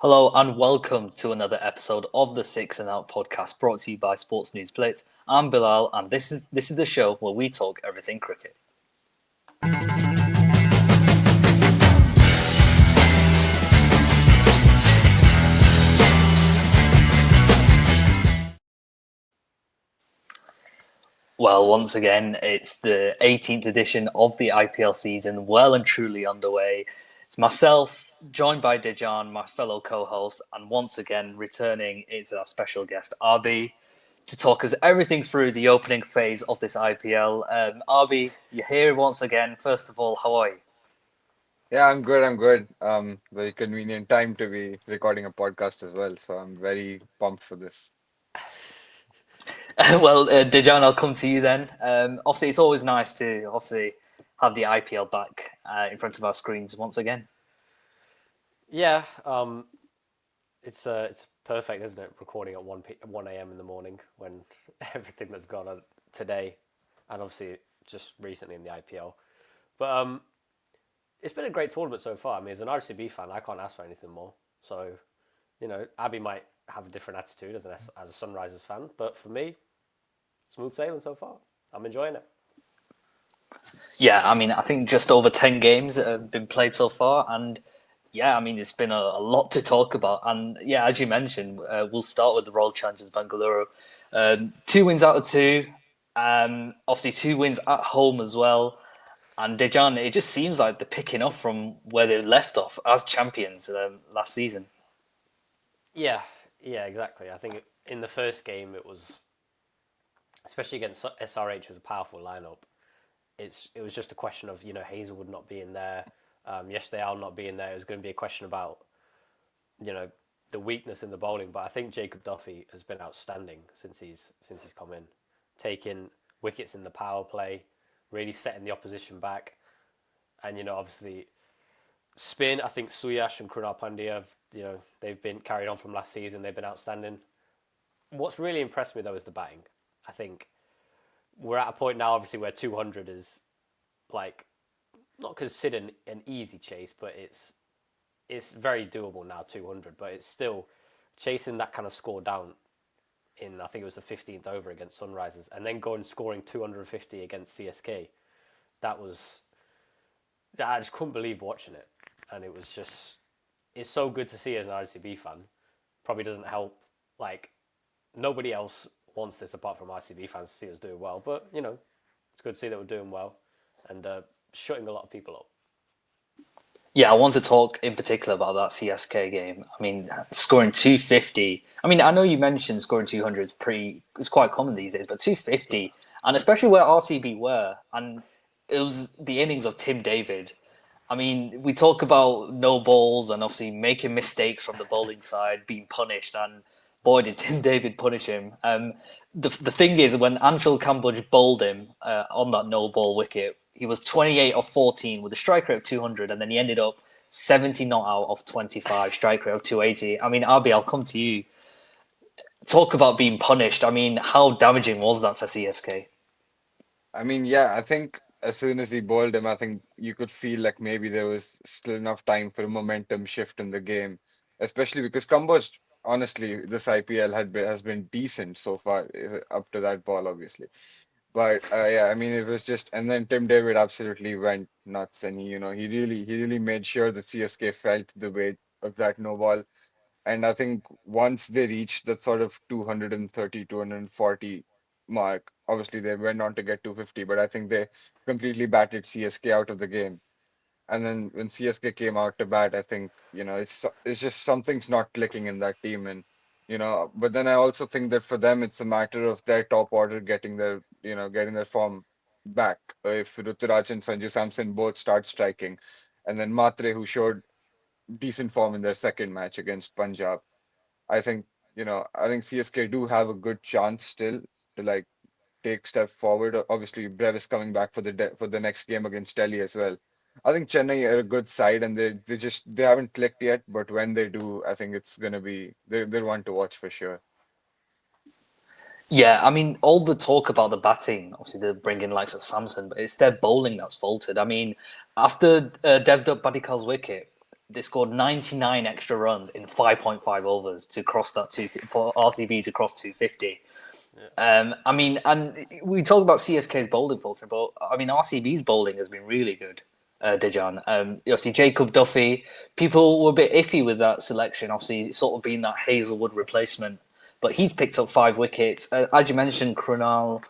Hello and welcome to another episode of the Six and Out podcast brought to you by Sports News Blitz. I'm Bilal and this is the show where we talk everything cricket. Well, once again, it's the 18th edition of the IPL season, well and truly underway. It's myself, joined by Dejan, my fellow co-host, and once again returning is our special guest, Abhi, to talk us everything through the opening phase of this IPL. Abhi, you're here once again. First of all, how are you? Yeah, I'm good. I'm good. Very convenient time to be recording a podcast as well, so I'm very pumped for this. Well, Dejan, I'll come to you then. Obviously, it's always nice to have the IPL back in front of our screens once again. Yeah, it's perfect, isn't it? Recording at 1 a.m. in the morning when everything that's gone on today, and obviously just recently in the IPL. But it's been a great tournament so far. I mean, as an RCB fan, I can't ask for anything more. So, Abby might have a different attitude as a Sunrisers fan, but for me, smooth sailing so far. I'm enjoying it. Yeah, I mean, I think just over 10 games have been played so far. And yeah, I mean, it's been a lot to talk about. And yeah, as you mentioned, we'll start with the Royal Challengers Bengaluru. 2 wins out of two. Obviously, 2 wins at home as well. And Dejan, it just seems like they're picking up from where they left off as champions last season. Yeah, yeah, exactly. I think in the first game it was, especially against SRH, was a powerful lineup. It was just a question of Hazelwood not being there, yesterday Al not being there. It was going to be a question about you know the weakness in the bowling, but I think Jacob Duffy has been outstanding since he's come in, taking wickets in the power play, really setting the opposition back, and obviously spin. I think Suyash and Krunal Pandya have they've been carried on from last season. They've been outstanding. What's really impressed me though is the batting. I think we're at a point now, obviously, where 200 is like not considered an easy chase, but it's very doable now. 200, but it's still chasing that kind of score down in, I think it was the 15th over against Sunrisers, and then going scoring 250 against CSK. That was I just couldn't believe watching it, and it was just it's so good to see as an RCB fan. Probably doesn't help, like nobody else wants this apart from RCB fans to see us doing well, but it's good to see that we're doing well and shutting a lot of people up. Yeah, I want to talk in particular about that CSK game. I mean, scoring 250. I mean, I know you mentioned scoring 200 is it's quite common these days, but 250, and especially where RCB were, and it was the innings of Tim David. I mean, we talk about no balls and obviously making mistakes from the bowling side, being punished, and boy, did Tim David punish him. The thing is, when Anshul Kamboj bowled him on that no ball wicket, he was 28 of 14 with a strike rate of 200, and then he ended up 70 not out of 25, strike rate of 280. I mean, Abhi, I'll come to you. Talk about being punished. I mean, how damaging was that for CSK? I mean, yeah, I think as soon as he bowled him, I think you could feel like maybe there was still enough time for a momentum shift in the game, especially because Kamboj, honestly, this IPL has been decent so far up to that ball, obviously. But yeah, I mean, it was just, and then Tim David absolutely went nuts, and he really made sure that CSK felt the weight of that no ball. And I think once they reached that sort of 230, 240 mark, obviously they went on to get 250, but I think they completely batted CSK out of the game. And then when CSK came out to bat, I think, it's just something's not clicking in that team. And, but then I also think that for them, it's a matter of their top order getting their form back. If Ruturaj and Sanju Samson both start striking, and then Matre, who showed decent form in their second match against Punjab, I think CSK do have a good chance still to like take step forward. Obviously, Brevis coming back for the next game against Delhi as well. I think Chennai are a good side, and they haven't clicked yet. But when they do, I think it's gonna be they're one to watch for sure. Yeah, I mean, all the talk about the batting, obviously they're bringing likes of Samson, but it's their bowling that's faltered. I mean, after Devdutt Padikal's wicket, they scored 99 extra runs in 5.5 overs to cross that for RCB to cross 250. I mean, and we talk about CSK's bowling falter, but I mean, RCB's bowling has been really good. Dejan, obviously Jacob Duffy. People were a bit iffy with that selection. Obviously, it's sort of been that Hazelwood replacement, but he's picked up 5 wickets. As you mentioned, Krunal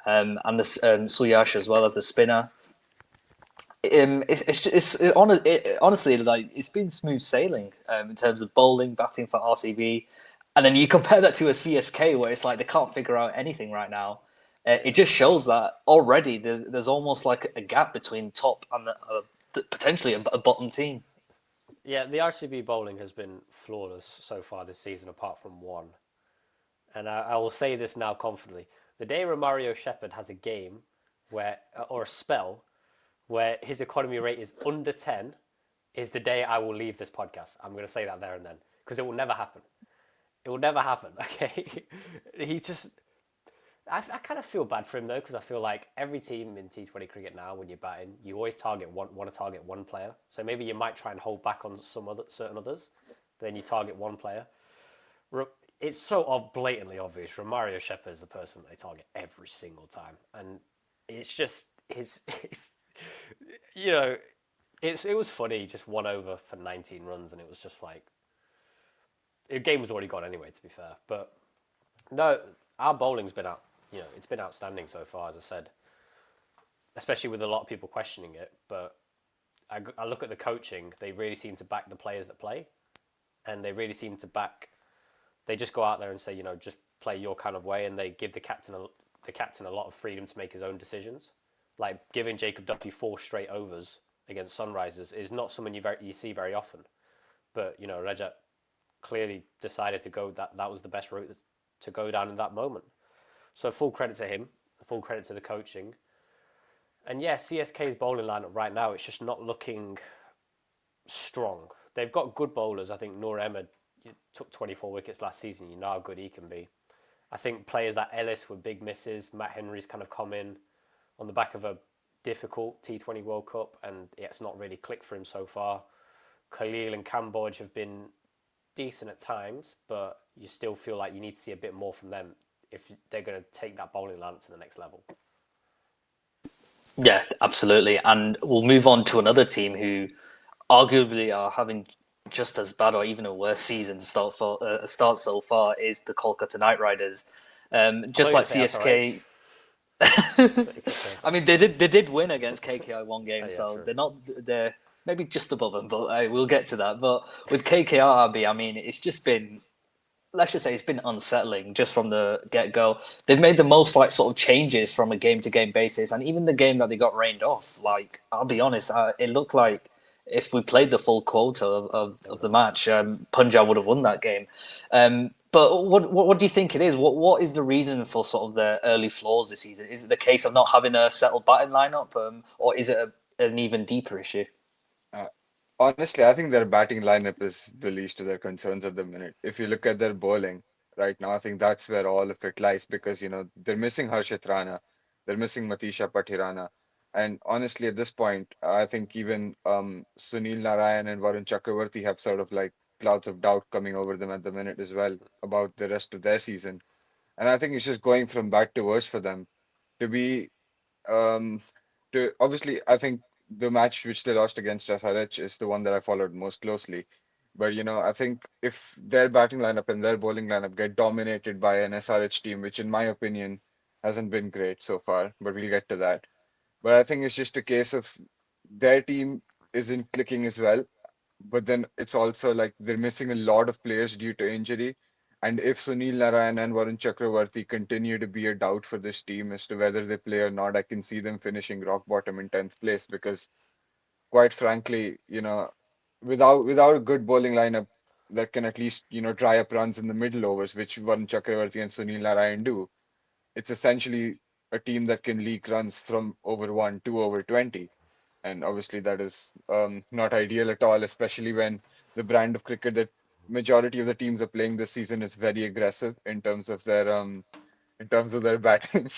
and the Suyash as well as the spinner. Honestly, like, it's been smooth sailing in terms of bowling, batting for RCB, and then you compare that to a CSK where it's like they can't figure out anything right now. It just shows that already there's almost like a gap between top and potentially a bottom team. Yeah, the RCB bowling has been flawless so far this season, apart from one. And I will say this now confidently: the day Romario Shepherd has a game where, or a spell, where his economy rate is under 10, is the day I will leave this podcast. I'm going to say that there and then, because it will never happen. It will never happen. Okay, he just. I kind of feel bad for him though, because I feel like every team in T20 cricket now, when you're batting, you always want to target one player. So maybe you might try and hold back on certain others, but then you target one player. It's so blatantly obvious. Romario Shepherd is the person that they target every single time, and it's just his you know, it was funny. He just won over for 19 runs, and it was just like the game was already gone anyway. To be fair, but no, our bowling's been out. It's been outstanding so far, as I said, especially with a lot of people questioning it. But I look at the coaching; they really seem to back the players that play, and they really seem to back. They just go out there and say, just play your kind of way, and they give the captain a lot of freedom to make his own decisions. Like giving Jacob Duffy 4 straight overs against Sunrisers is not something you see very often. But Rajat clearly decided to go that was the best route to go down in that moment. So full credit to him, full credit to the coaching. And yeah, CSK's bowling lineup right now, it's just not looking strong. They've got good bowlers. I think Noor Ahmed took 24 wickets last season. You know how good he can be. I think players like Ellis were big misses. Matt Henry's kind of come in on the back of a difficult T20 World Cup, and it's not really clicked for him so far. Khalil and Kambodge have been decent at times, but you still feel like you need to see a bit more from them if they're going to take that bowling lineup to the next level. Yeah, absolutely. And we'll move on to another team who arguably are having just as bad or even a worse season start so far is the Kolkata Knight Riders. Just like CSK. I mean, they did win against KKI one game, so true. They're maybe just above them, but we'll get to that. But with KKR, Abhi, I mean, it's just been, let's just say, it's been unsettling just from the get go. They've made the most sort of changes from a game to game basis, and even the game that they got rained off. Like, I'll be honest, it looked like if we played the full quota of the match, Punjab would have won that game. But what do you think it is? What is the reason for sort of the early flaws this season? Is it the case of not having a settled batting lineup, or is it an even deeper issue? Honestly, I think their batting lineup is the least of their concerns at the minute. If you look at their bowling right now, I think that's where all of it lies because, they're missing Harshit Rana, they're missing Matisha Patirana. And honestly, at this point, I think even Sunil Narayan and Varun Chakravarti have sort of like clouds of doubt coming over them at the minute as well about the rest of their season. And I think it's just going from bad to worse for them. To be um, obviously, I think the match which they lost against SRH is the one that I followed most closely. But I think if their batting lineup and their bowling lineup get dominated by an SRH team, which in my opinion hasn't been great so far, but we'll get to that. But I think it's just a case of their team isn't clicking as well. But then it's also like they're missing a lot of players due to injury. And if Sunil Narayan and Varun Chakravarti continue to be a doubt for this team as to whether they play or not, I can see them finishing rock bottom in 10th place because, quite frankly, without a good bowling lineup that can at least, dry up runs in the middle overs, which Varun Chakravarti and Sunil Narayan do, it's essentially a team that can leak runs from over 1 to over 20. And obviously, that is not ideal at all, especially when the brand of cricket that majority of the teams are playing this season is very aggressive in terms of their batting.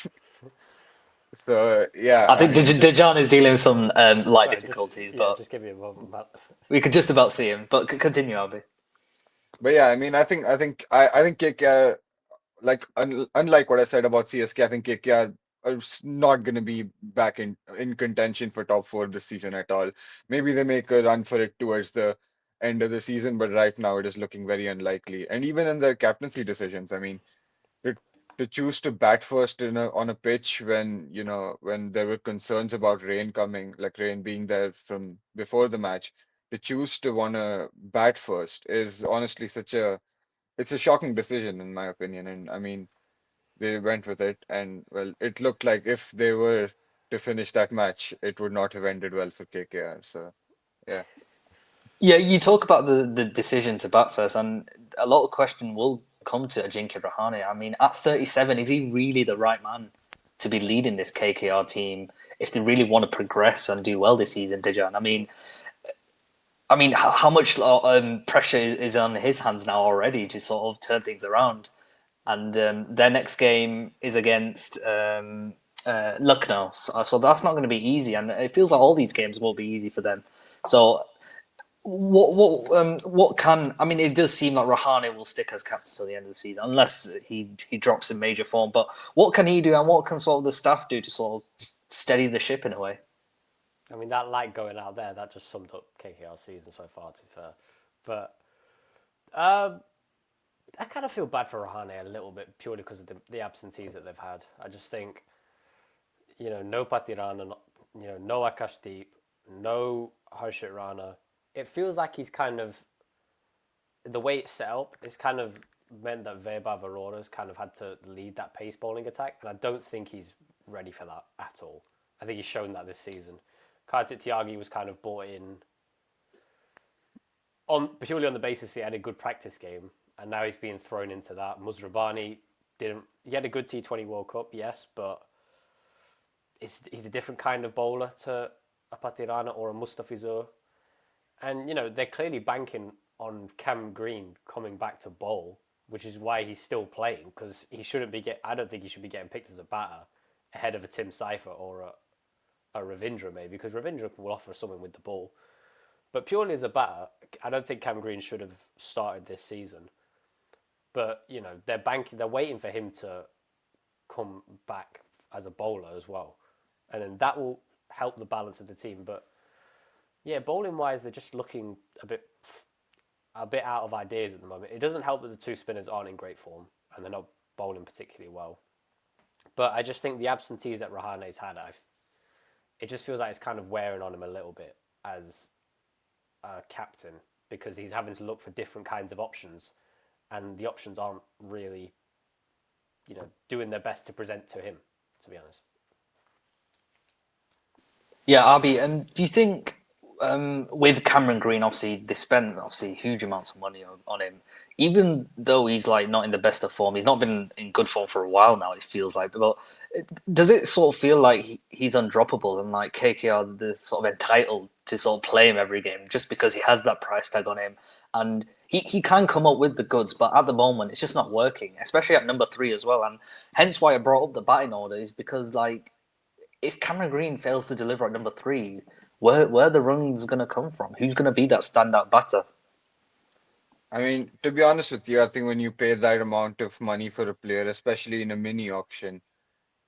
So yeah, I I think mean, just Dejan is dealing with some light Sorry, just difficulties, yeah, but just give me a moment. we could just about see him. But continue, Abby. but yeah, I mean, I think KKR, like unlike what I said about CSK, I think KKR are not going to be back in contention for top four this season at all. Maybe they make a run for it towards the end of the season, but right now it is looking very unlikely. And even in their captaincy decisions, I mean, to to choose to bat first on a pitch when when there were concerns about rain coming, like rain being there from before the match, to choose to want to bat first is honestly such a it's a shocking decision in my opinion. And I mean, they went with it, and well, it looked like if they were to finish that match, it would not have ended well for KKR. So yeah. Yeah, you talk about the decision to bat first, and a lot of question will come to Ajinkya Rahane. I mean, at 37, is he really the right man to be leading this KKR team if they really want to progress and do well this season, Dejan? I mean, how much pressure is on his hands now already to sort of turn things around? And their next game is against Lucknow, so that's not going to be easy. And it feels like all these games will be easy for them. So what can I mean? It does seem like Rahane will stick as captain till the end of the season, unless he drops in major form. But what can he do, and what can sort of the staff do to sort of steady the ship in a way? I mean, that light going out there, that just summed up KKR's season so far, to be fair. But um, I kind of feel bad for Rahane a little bit, purely because of the absentees that they've had. I just think, no Patirana, no Akashdeep, no Harshit Rana. It feels like he's kind of, the way it's set up, it's kind of meant that Vaibhav Arora's kind of had to lead that pace bowling attack, and I don't think he's ready for that at all. I think he's shown that this season. Kartik Tyagi was kind of brought in on purely on the basis that he had a good practice game, and now he's being thrown into that. Musrabani didn't. He had a good T20 World Cup, yes, but he's a different kind of bowler to a Patirana or a Mustafizur. And they're clearly banking on Cam Green coming back to bowl, which is why he's still playing, because he shouldn't be I don't think he should be getting picked as a batter ahead of a Tim Seifer or a Ravindra maybe, because Ravindra will offer something with the ball. But purely as a batter, I don't think Cam Green should have started this season. But they're waiting for him to come back as a bowler as well, and then that will help the balance of the team. But yeah, bowling wise, they're just looking a bit out of ideas at the moment. It doesn't help that the two spinners aren't in great form and they're not bowling particularly well. But I just think the absentees that Rahane's had, it just feels like it's kind of wearing on him a little bit as a captain, because he's having to look for different kinds of options, and the options aren't really, doing their best to present to him, to be honest. Yeah, Abby, do you think with Cameron Green, obviously they spent obviously huge amounts of money on him, even though he's like not in the best of form, he's not been in good form for a while now. It feels like, but does it sort of feel like he's undroppable and like KKR they're sort of entitled to sort of play him every game just because he has that price tag on him, and he can come up with the goods, but at the moment it's just not working, especially at number three as well, and hence why I brought up the batting order is because like if Cameron Green fails to deliver at number three, where the runs going to come from? Who's going to be that standout batter? I mean, to be honest with you, I think when you pay that amount of money for a player, especially in a mini auction,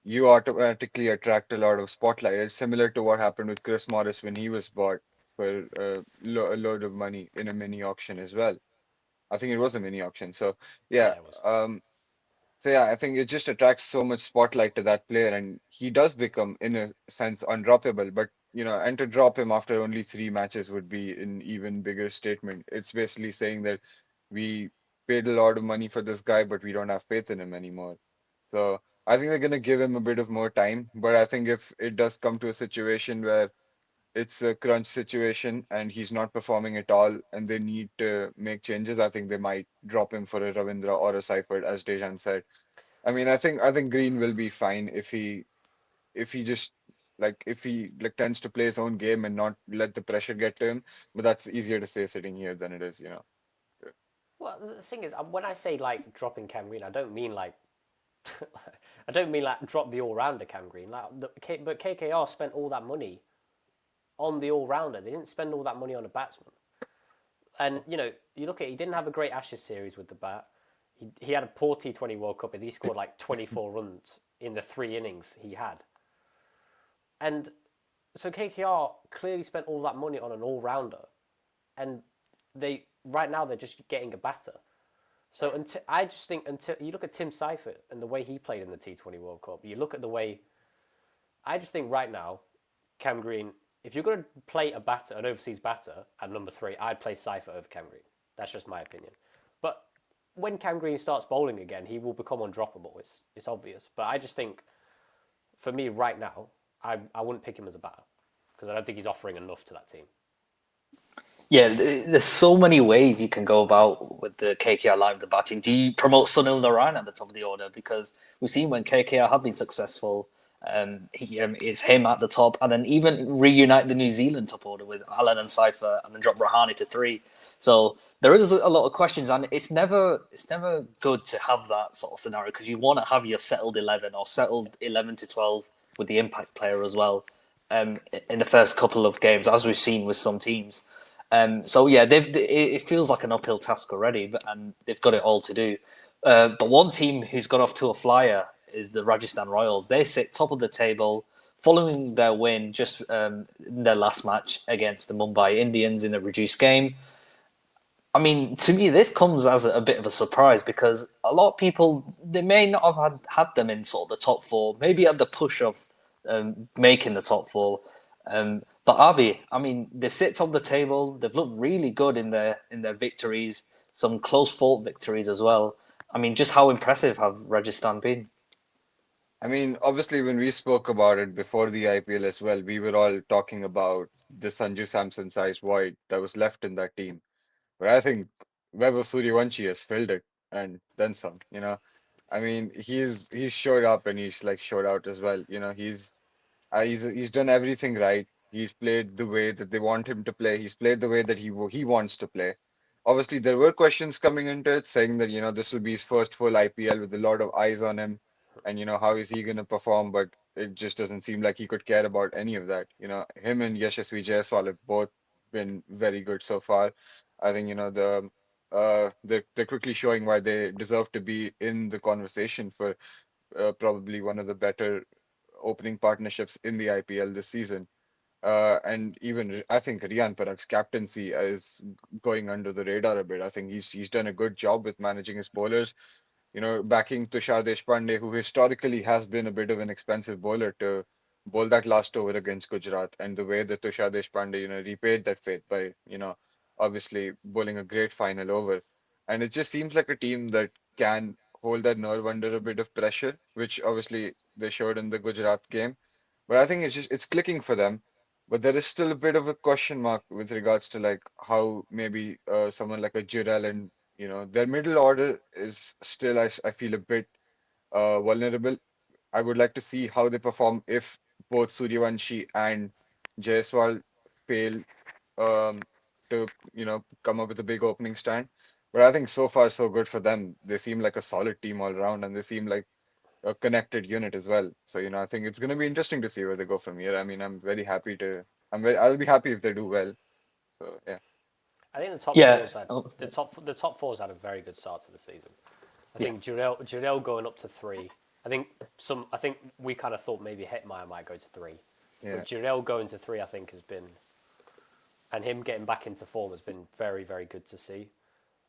you automatically attract a lot of spotlight. It's similar to what happened with Chris Morris when he was bought for a load of money in a mini auction as well. I think it was a mini auction. So yeah, Yeah, it was. so yeah, I think it just attracts so much spotlight to that player, and he does become, in a sense, undroppable. But and to drop him after only 3 matches would be an even bigger statement. It's basically saying that we paid a lot of money for this guy, but we don't have faith in him anymore. So I think they're gonna give him a bit of more time. But I think if it does come to a situation where it's a crunch situation and he's not performing at all and they need to make changes, I think they might drop him for a Ravindra or a Seifert, as Dejan said. I think Green will be fine if he just if he tends to play his own game and not let the pressure get to him. But that's easier to say sitting here than it is. Well, the thing is, when I say like dropping Cam Green, I don't mean like I don't mean like drop the all rounder Cam Green, but KKR spent all that money on the all rounder. They didn't spend all that money on a batsman. And you look at he didn't have a great Ashes series with the bat. He had a poor T20 World Cup, and he scored like 24 runs in the 3 innings he had. And so KKR clearly spent all that money on an all rounder, and they right now they're just getting a batter. So I just think until you look at Tim Seifert and the way he played in the T20 World Cup, you look at the way I just think right now, Cam Green, if you're going to play an overseas batter at number 3, I'd play Seifert over Cam Green. That's just my opinion. But when Cam Green starts bowling again, he will become undroppable. It's obvious. But I just think, for me right now, I wouldn't pick him as a batter because I don't think he's offering enough to that team. Yeah, there's so many ways you can go about with the KKR line of the batting. Do you promote Sunil Narine at the top of the order? Because we've seen when KKR have been successful, it's him at the top, and then even reunite the New Zealand top order with Allen and Cypher, and then drop Rahane to 3. So there is a lot of questions, and it's never good to have that sort of scenario because you want to have your settled 11 or settled 11 to 12 with the impact player as well in the first couple of games, as we've seen with some teams. So yeah, it feels like an uphill task already, and they've got it all to do. But one team who's got off to a flyer is the Rajasthan Royals. They sit top of the table, following their win just in their last match against the Mumbai Indians in a reduced game. I mean, to me, this comes as a bit of a surprise because a lot of people they may not have had them in sort of the top 4, maybe at the push of making the top 4. But Abhi, I mean, they sit top of the table. They've looked really good in their victories, some close fought victories as well. I mean, just how impressive have Rajasthan been? I mean, obviously, when we spoke about it before the IPL as well, we were all talking about the Sanju Samson sized void that was left in that team. But I think Vaibhav Suryavanshi has filled it and then some, I mean, he's showed up and he's like showed out as well. He's done everything right. He's played the way that they want him to play. He's played the way that he wants to play. Obviously, there were questions coming into it saying that this will be his first full IPL with a lot of eyes on him, and how is he going to perform? But it just doesn't seem like he could care about any of that. Him and Yashasvi Jaiswal have both been very good so far. I think they're quickly showing why they deserve to be in the conversation for probably one of the better opening partnerships in the IPL this season. And even I think Riyan Parag's captaincy is going under the radar a bit. I think he's done a good job with managing his bowlers. Backing Tushar Deshpande, who historically has been a bit of an expensive bowler to bowl that last over against Gujarat, and the way that Tushar Deshpande, repaid that faith by, obviously bowling a great final over. And it just seems like a team that can hold that nerve under a bit of pressure, which obviously they showed in the Gujarat game. But I think it's clicking for them. But there is still a bit of a question mark with regards to like how maybe someone like a Jurel and their middle order is still, I feel, a bit vulnerable. I would like to see how they perform if both Suryavanshi and Jaiswal fail um, to, come up with a big opening stand. But I think so far so good for them. They seem like a solid team all around, and they seem like a connected unit as well. So, I think it's going to be interesting to see where they go from here. I mean, I'll be happy if they do well. So, yeah. I think the top Yeah, fours had the top fours had a very good start to the season. I yeah, think Jurel going up to 3. I think we kind of thought maybe Hetmeyer might go to 3, Yeah. but Jurel going to 3 I think has been, and him getting back into form has been very very good to see.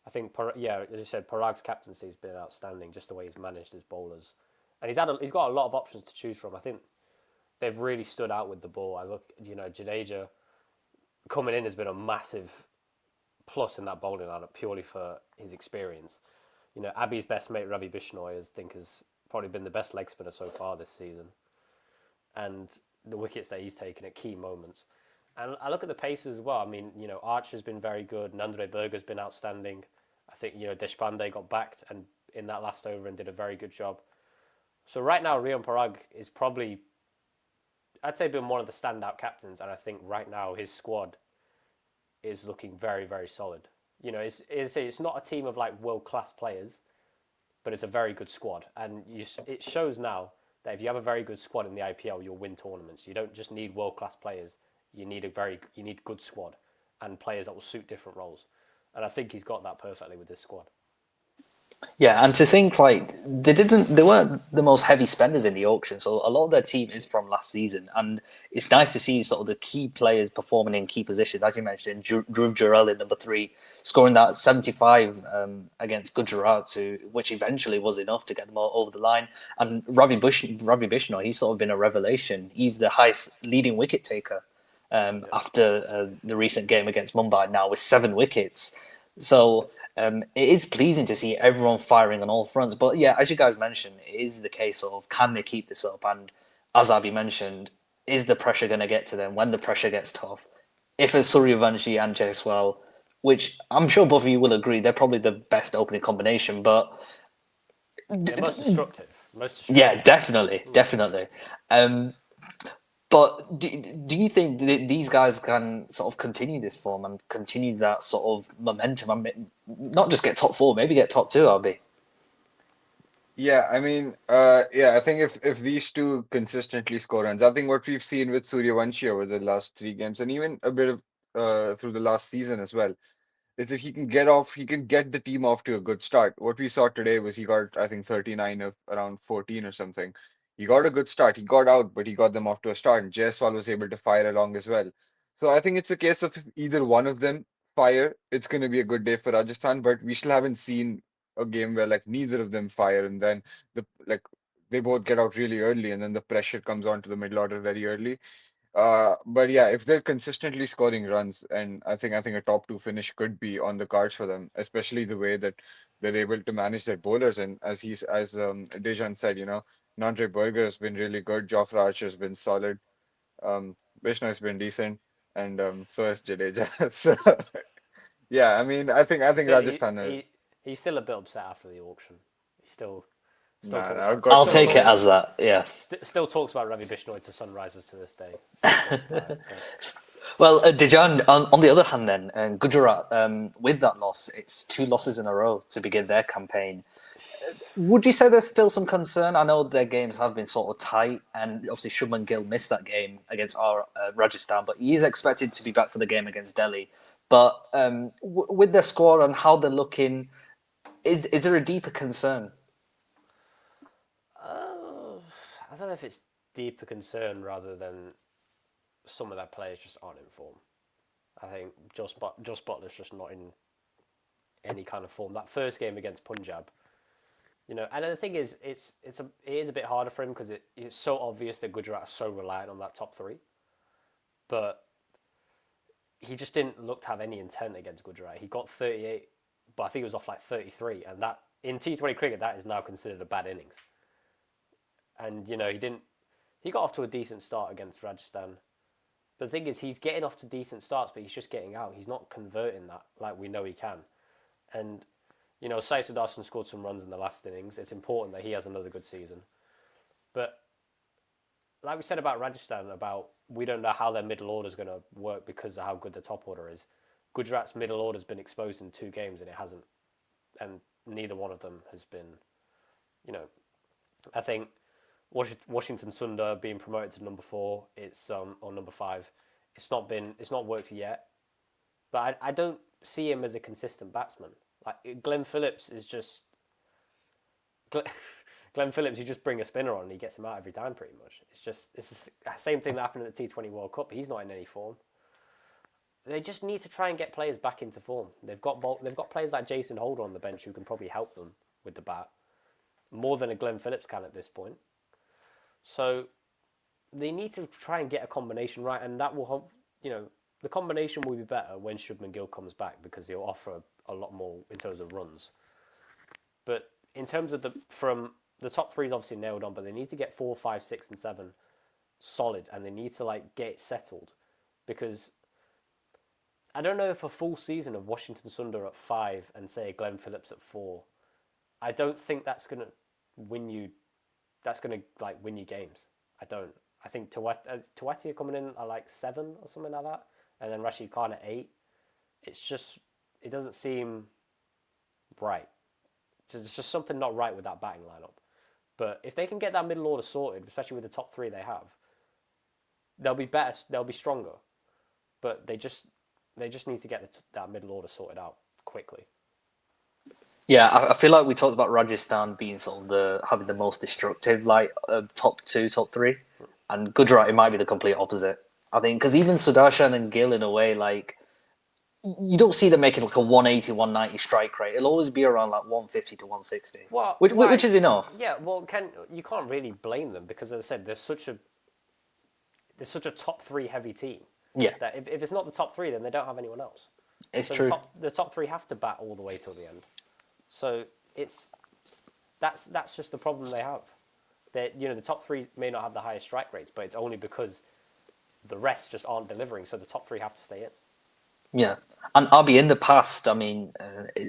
I think as you said, Parag's captaincy has been outstanding, just the way he's managed his bowlers, and he's got a lot of options to choose from. I think they've really stood out with the ball. I look, Jadeja coming in has been a massive plus in that bowling lineup purely for his experience. Abhi's best mate Ravi Bishnoi, I think, has probably been the best leg spinner so far this season, and the wickets that he's taken at key moments. And I look at the paces as well. I mean, Archer's been very good. Nandre Berger's been outstanding. I think Deshpande got backed and in that last over and did a very good job. So right now, Riyan Parag is probably, I'd say, been one of the standout captains, and I think right now his squad is looking very very solid. It's not a team of like world class players, but it's a very good squad, and it shows now that if you have a very good squad in the IPL, you'll win tournaments. You don't just need world class players; you need you need good squad and players that will suit different roles. And I think he's got that perfectly with this squad. Yeah, and to think like they weren't the most heavy spenders in the auction, so a lot of their team is from last season, and it's nice to see sort of the key players performing in key positions, as you mentioned, Dhruv Jurel in number 3, scoring that 75 against Gujarat, which eventually was enough to get them all over the line, and Ravi Bishnoi, he's sort of been a revelation. He's the highest leading wicket taker after the recent game against Mumbai now with 7 wickets. So it is pleasing to see everyone firing on all fronts. But yeah, as you guys mentioned, it is the case of can they keep this up? And as Abhi mentioned, is the pressure going to get to them when the pressure gets tough? If it's Suryavanshi and Jaiswal, which I'm sure both of you will agree, they're probably the best opening combination. But They're most destructive. yeah, definitely. But do you think these guys can sort of continue this form and continue that sort of momentum? I mean, not just get top 4, maybe get top 2, Abhi. Yeah, I mean, I think if these two consistently score runs, I think what we've seen with Suryavanshi over the last 3 games, and even a bit of through the last season as well, is if he can get the team off to a good start. What we saw today was he got, I think, 39 of around 14 or something. He got a good start. He got out, but he got them off to a start. And Jaiswal was able to fire along as well. So I think it's a case of if either one of them fire, it's going to be a good day for Rajasthan. But we still haven't seen a game where like neither of them fire, and then like they both get out really early, and then the pressure comes onto the middle order very early. But yeah, if they're consistently scoring runs, and I think a top 2 finish could be on the cards for them, especially the way that they're able to manage their bowlers. And as Dejan said, Nandre Berger has been really good. Jofra Archer has been solid. Vishnu has been decent, and so has Jadeja. So yeah, I mean, I think Still, Rajasthan are he's still a bit upset after the auction. He still nah, talks nah, I've about got I'll some take it opinion. as that. Yeah. still talks about Ravi Bishnoi to sunrises to this day. Still talks about it. But Well, Dejan, on the other hand, then, Gujarat, with that loss, it's 2 losses in a row to begin their campaign. Would you say there's still some concern? I know their games have been sort of tight, and obviously Shubman Gill missed that game against our Rajasthan, but he is expected to be back for the game against Delhi. But with their score and how they're looking, is there a deeper concern? I don't know if it's deeper concern rather than some of their players just aren't in form. I think Josh Butler's just not in any kind of form. That first game against Punjab, and the thing is, it is a bit harder for him because it's so obvious that Gujarat is so reliant on that top 3. But he just didn't look to have any intent against Gujarat. He got 38, but I think it was off like 33, and that in T20 cricket that is now considered a bad innings. And he got off to a decent start against Rajasthan. But the thing is, he's getting off to decent starts, but he's just getting out. He's not converting that like we know he can. And Sai Sudarshan scored some runs in the last innings. It's important that he has another good season. But like we said about Rajasthan, about we don't know how their middle order is going to work because of how good the top order is. Gujarat's middle order has been exposed in 2 games and it hasn't, and neither one of them has been. I think Washington Sundar being promoted to number 4, it's or number 5. It's not worked yet, but I don't see him as a consistent batsman. Like Glenn Phillips is just Glenn Phillips. You just bring a spinner on and he gets him out every time, pretty much. It's the same thing that happened at the T20 World Cup. He's not in any form. They just need to try and get players back into form. They've got players like Jason Holder on the bench who can probably help them with the bat more than a Glenn Phillips can at this point. So they need to try and get a combination right, and that will have, the combination will be better when Shubman Gill comes back because he'll offer a lot more in terms of runs. But in terms of from the top 3 is obviously nailed on, but they need to get 4, 5, 6, and 7 solid, and they need to get it settled because I don't know if a full season of Washington Sundar at 5 and say Glenn Phillips at 4, I don't think that's gonna win you. That's gonna win you games. I don't. I think Tewatia coming in at 7 or something like that, and then Rashid Khan at 8. It doesn't seem right There's just something not right with that batting lineup. But if they can get that middle order sorted, especially with the top three they have, they'll be better. They'll be stronger. But they just need to get that middle order sorted out quickly. Yeah, I feel like we talked about Rajasthan being sort of having the most destructive, like top two, top three, and Gujarat it might be the complete opposite. I think because even Sudarshan and Gill in a way, like you don't see them making like a 180, 190 strike rate. It'll always be around like 150 to 160, Well, which is enough. Yeah, well, you can't really blame them because, as I said, there's such a top three heavy team. Yeah, That if it's not the top three, then they don't have anyone else. it's So true. the top three have to bat all the way till the end. So that's just the problem they have. That the top three may not have the highest strike rates, but it's only because the rest just aren't delivering. So the top three have to stay in. Yeah, and Abhi in the past, I mean,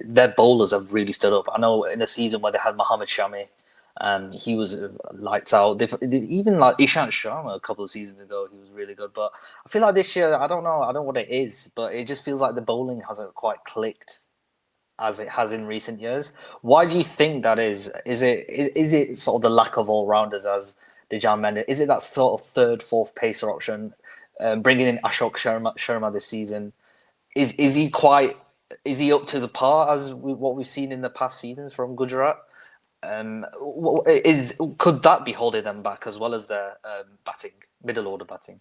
their bowlers have really stood up. I know in a season where they had Mohammad Shami, he was lights out. Even like Ishant Sharma a couple of seasons ago, he was really good. But I feel like this year, I don't know, I don't know what it is, but it just feels like the bowling hasn't quite clicked as it has in recent years. Why do you think that is? Is it sort of the lack of all rounders as Dejan mentioned? Is it that sort of third, fourth pacer option? Bringing in Ashok Sharma this season. Is he quite? Is he up to the par as what we've seen in the past seasons from Gujarat? Could that be holding them back as well as their batting, middle order batting?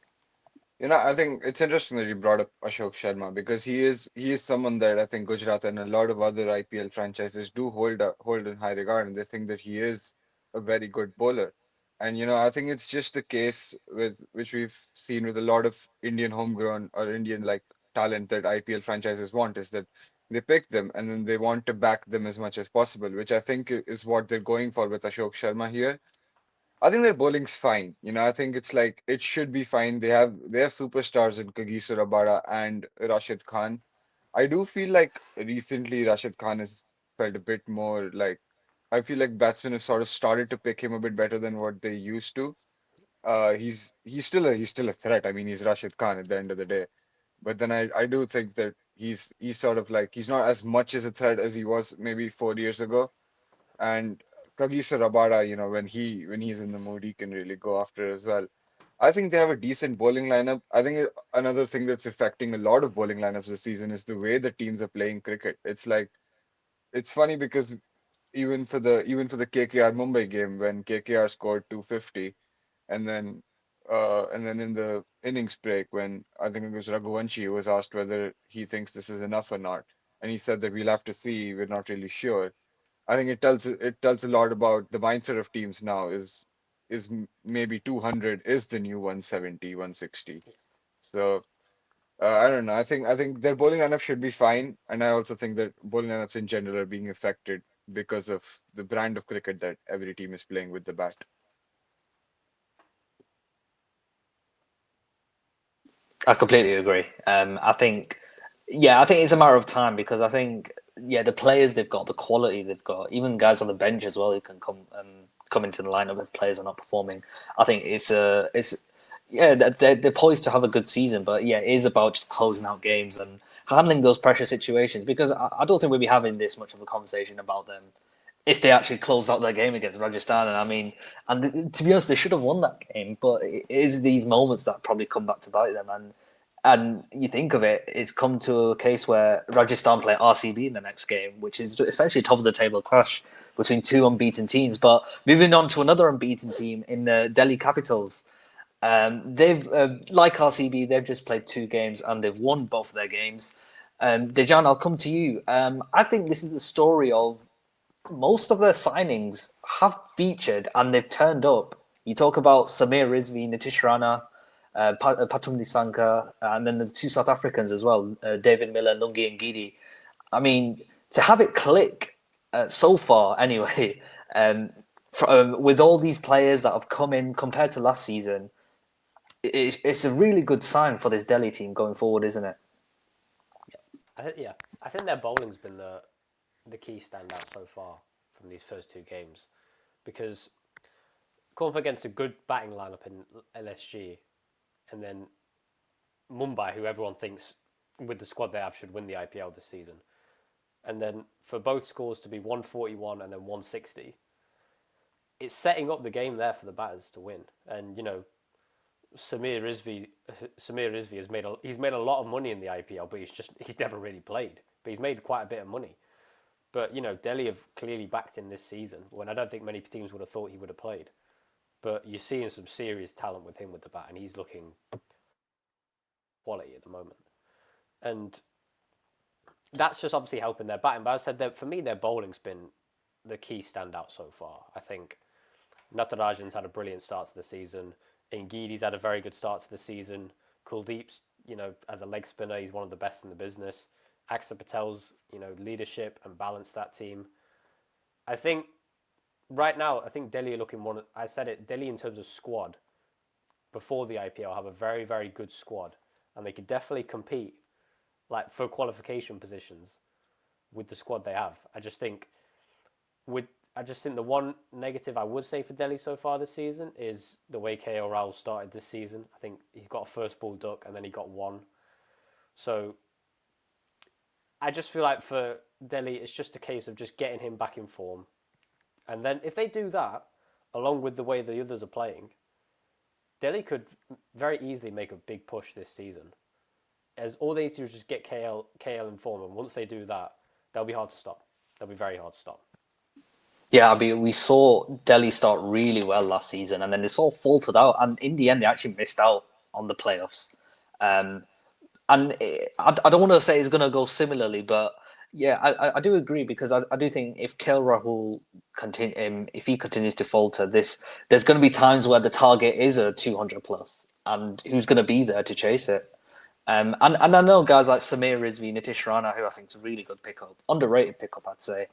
I think it's interesting that you brought up Ashok Sharma because he is someone that I think Gujarat and a lot of other IPL franchises do hold in high regard, and they think that he is a very good bowler. And I think it's just the case with which we've seen with a lot of Indian homegrown or Indian like talent that IPL franchises want is that they pick them and then they want to back them as much as possible, which I think is what they're going for with Ashok Sharma here. I think their bowling's fine. I think it's like it should be fine. They have superstars in Kagiso Rabada and Rashid Khan. I do feel like recently Rashid Khan has felt a bit more like I feel like batsmen have sort of started to pick him a bit better than what they used to. He's still a threat. I mean, he's Rashid Khan at the end of the day. But then I do think that he's sort of like he's not as much as a threat as he was maybe 4 years ago. And Kagisa Rabada, when he's in the mood, he can really go after it as well. I think they have a decent bowling lineup. I think another thing that's affecting a lot of bowling lineups this season is the way the teams are playing cricket. It's like it's funny because even for the KKR Mumbai game when KKR scored 250 and then in the innings break when I think it was Raghuvanshi who was asked whether he thinks this is enough or not, and he said that we'll have to see, we're not really sure. I think it tells a lot about the mindset of teams now is maybe 200 is the new 170, 160. So I don't know. I think their bowling lineup should be fine, and I also think that bowling lineups in general are being affected because of the brand of cricket that every team is playing with the bat. I completely agree. I think it's a matter of time because I think, the players they've got, the quality they've got, even guys on the bench as well who can come into the lineup if players are not performing. I think they're poised to have a good season, but yeah, it is about just closing out games and handling those pressure situations because I don't think we'll be having this much of a conversation about them if they actually closed out their game against Rajasthan. And I mean, to be honest, they should have won that game. But it is these moments that probably come back to bite them. And you think of it, it's come to a case where Rajasthan play RCB in the next game, which is essentially a top of the table clash between two unbeaten teams. But moving on to another unbeaten team in the Delhi Capitals. They've like RCB, they've just played two games and they've won both of their games. Dejan, I'll come to you. I think this is the story of most of their signings have featured and they've turned up. You talk about Samir Rizvi, Nitish Rana, Patum Nisanka, and then the two South Africans as well, David Miller, Lungi and Gidi. I mean, to have it click so far anyway, with all these players that have come in compared to last season, it's a really good sign for this Delhi team going forward, isn't it? I think their bowling's been the key standout so far from these first two games because come up against a good batting lineup in LSG and then Mumbai, who everyone thinks with the squad they have should win the IPL this season. and then for both scores to be 141 and then 160, it's setting up the game there for the batters to win. And Samir Rizvi he's made a lot of money in the IPL, but he's never really played. But he's made quite a bit of money. But Delhi have clearly backed in this season when I don't think many teams would have thought he would have played. But you're seeing some serious talent with him with the bat, and he's looking quality at the moment. And that's just obviously helping their batting. But as I said, for me, their bowling's been the key standout so far. I think Natarajan's had a brilliant start to the season. Ngidi's had a very good start to the season. Kuldeep's, as a leg spinner, he's one of the best in the business. Axar Patel's, leadership and balance that team. I think right now, Delhi are looking one. I said it, Delhi in terms of squad before the IPL have a very, very good squad, and they could definitely compete like for qualification positions with the squad they have. I just think the one negative I would say for Delhi so far this season is the way KL Rahul started this season. I think he's got a first ball duck and then he got one. So I just feel like for Delhi, it's just a case of just getting him back in form. And then if they do that, along with the way the others are playing, Delhi could very easily make a big push this season. As all they need to do is just get KL in form, and once they do that, they'll be hard to stop. They'll be very hard to stop. Yeah, Abhi, we saw Delhi start really well last season, and then they sort of faltered out, and in the end, they actually missed out on the playoffs. And I don't want to say it's going to go similarly, but yeah, I do agree because I do think if KL Rahul if he continues to falter, there's going to be times where the target is a 200 plus, and who's going to be there to chase it? And I know guys like Samir Rizvi, Nitish Rana, who I think is a really good pickup, underrated pickup, I'd say.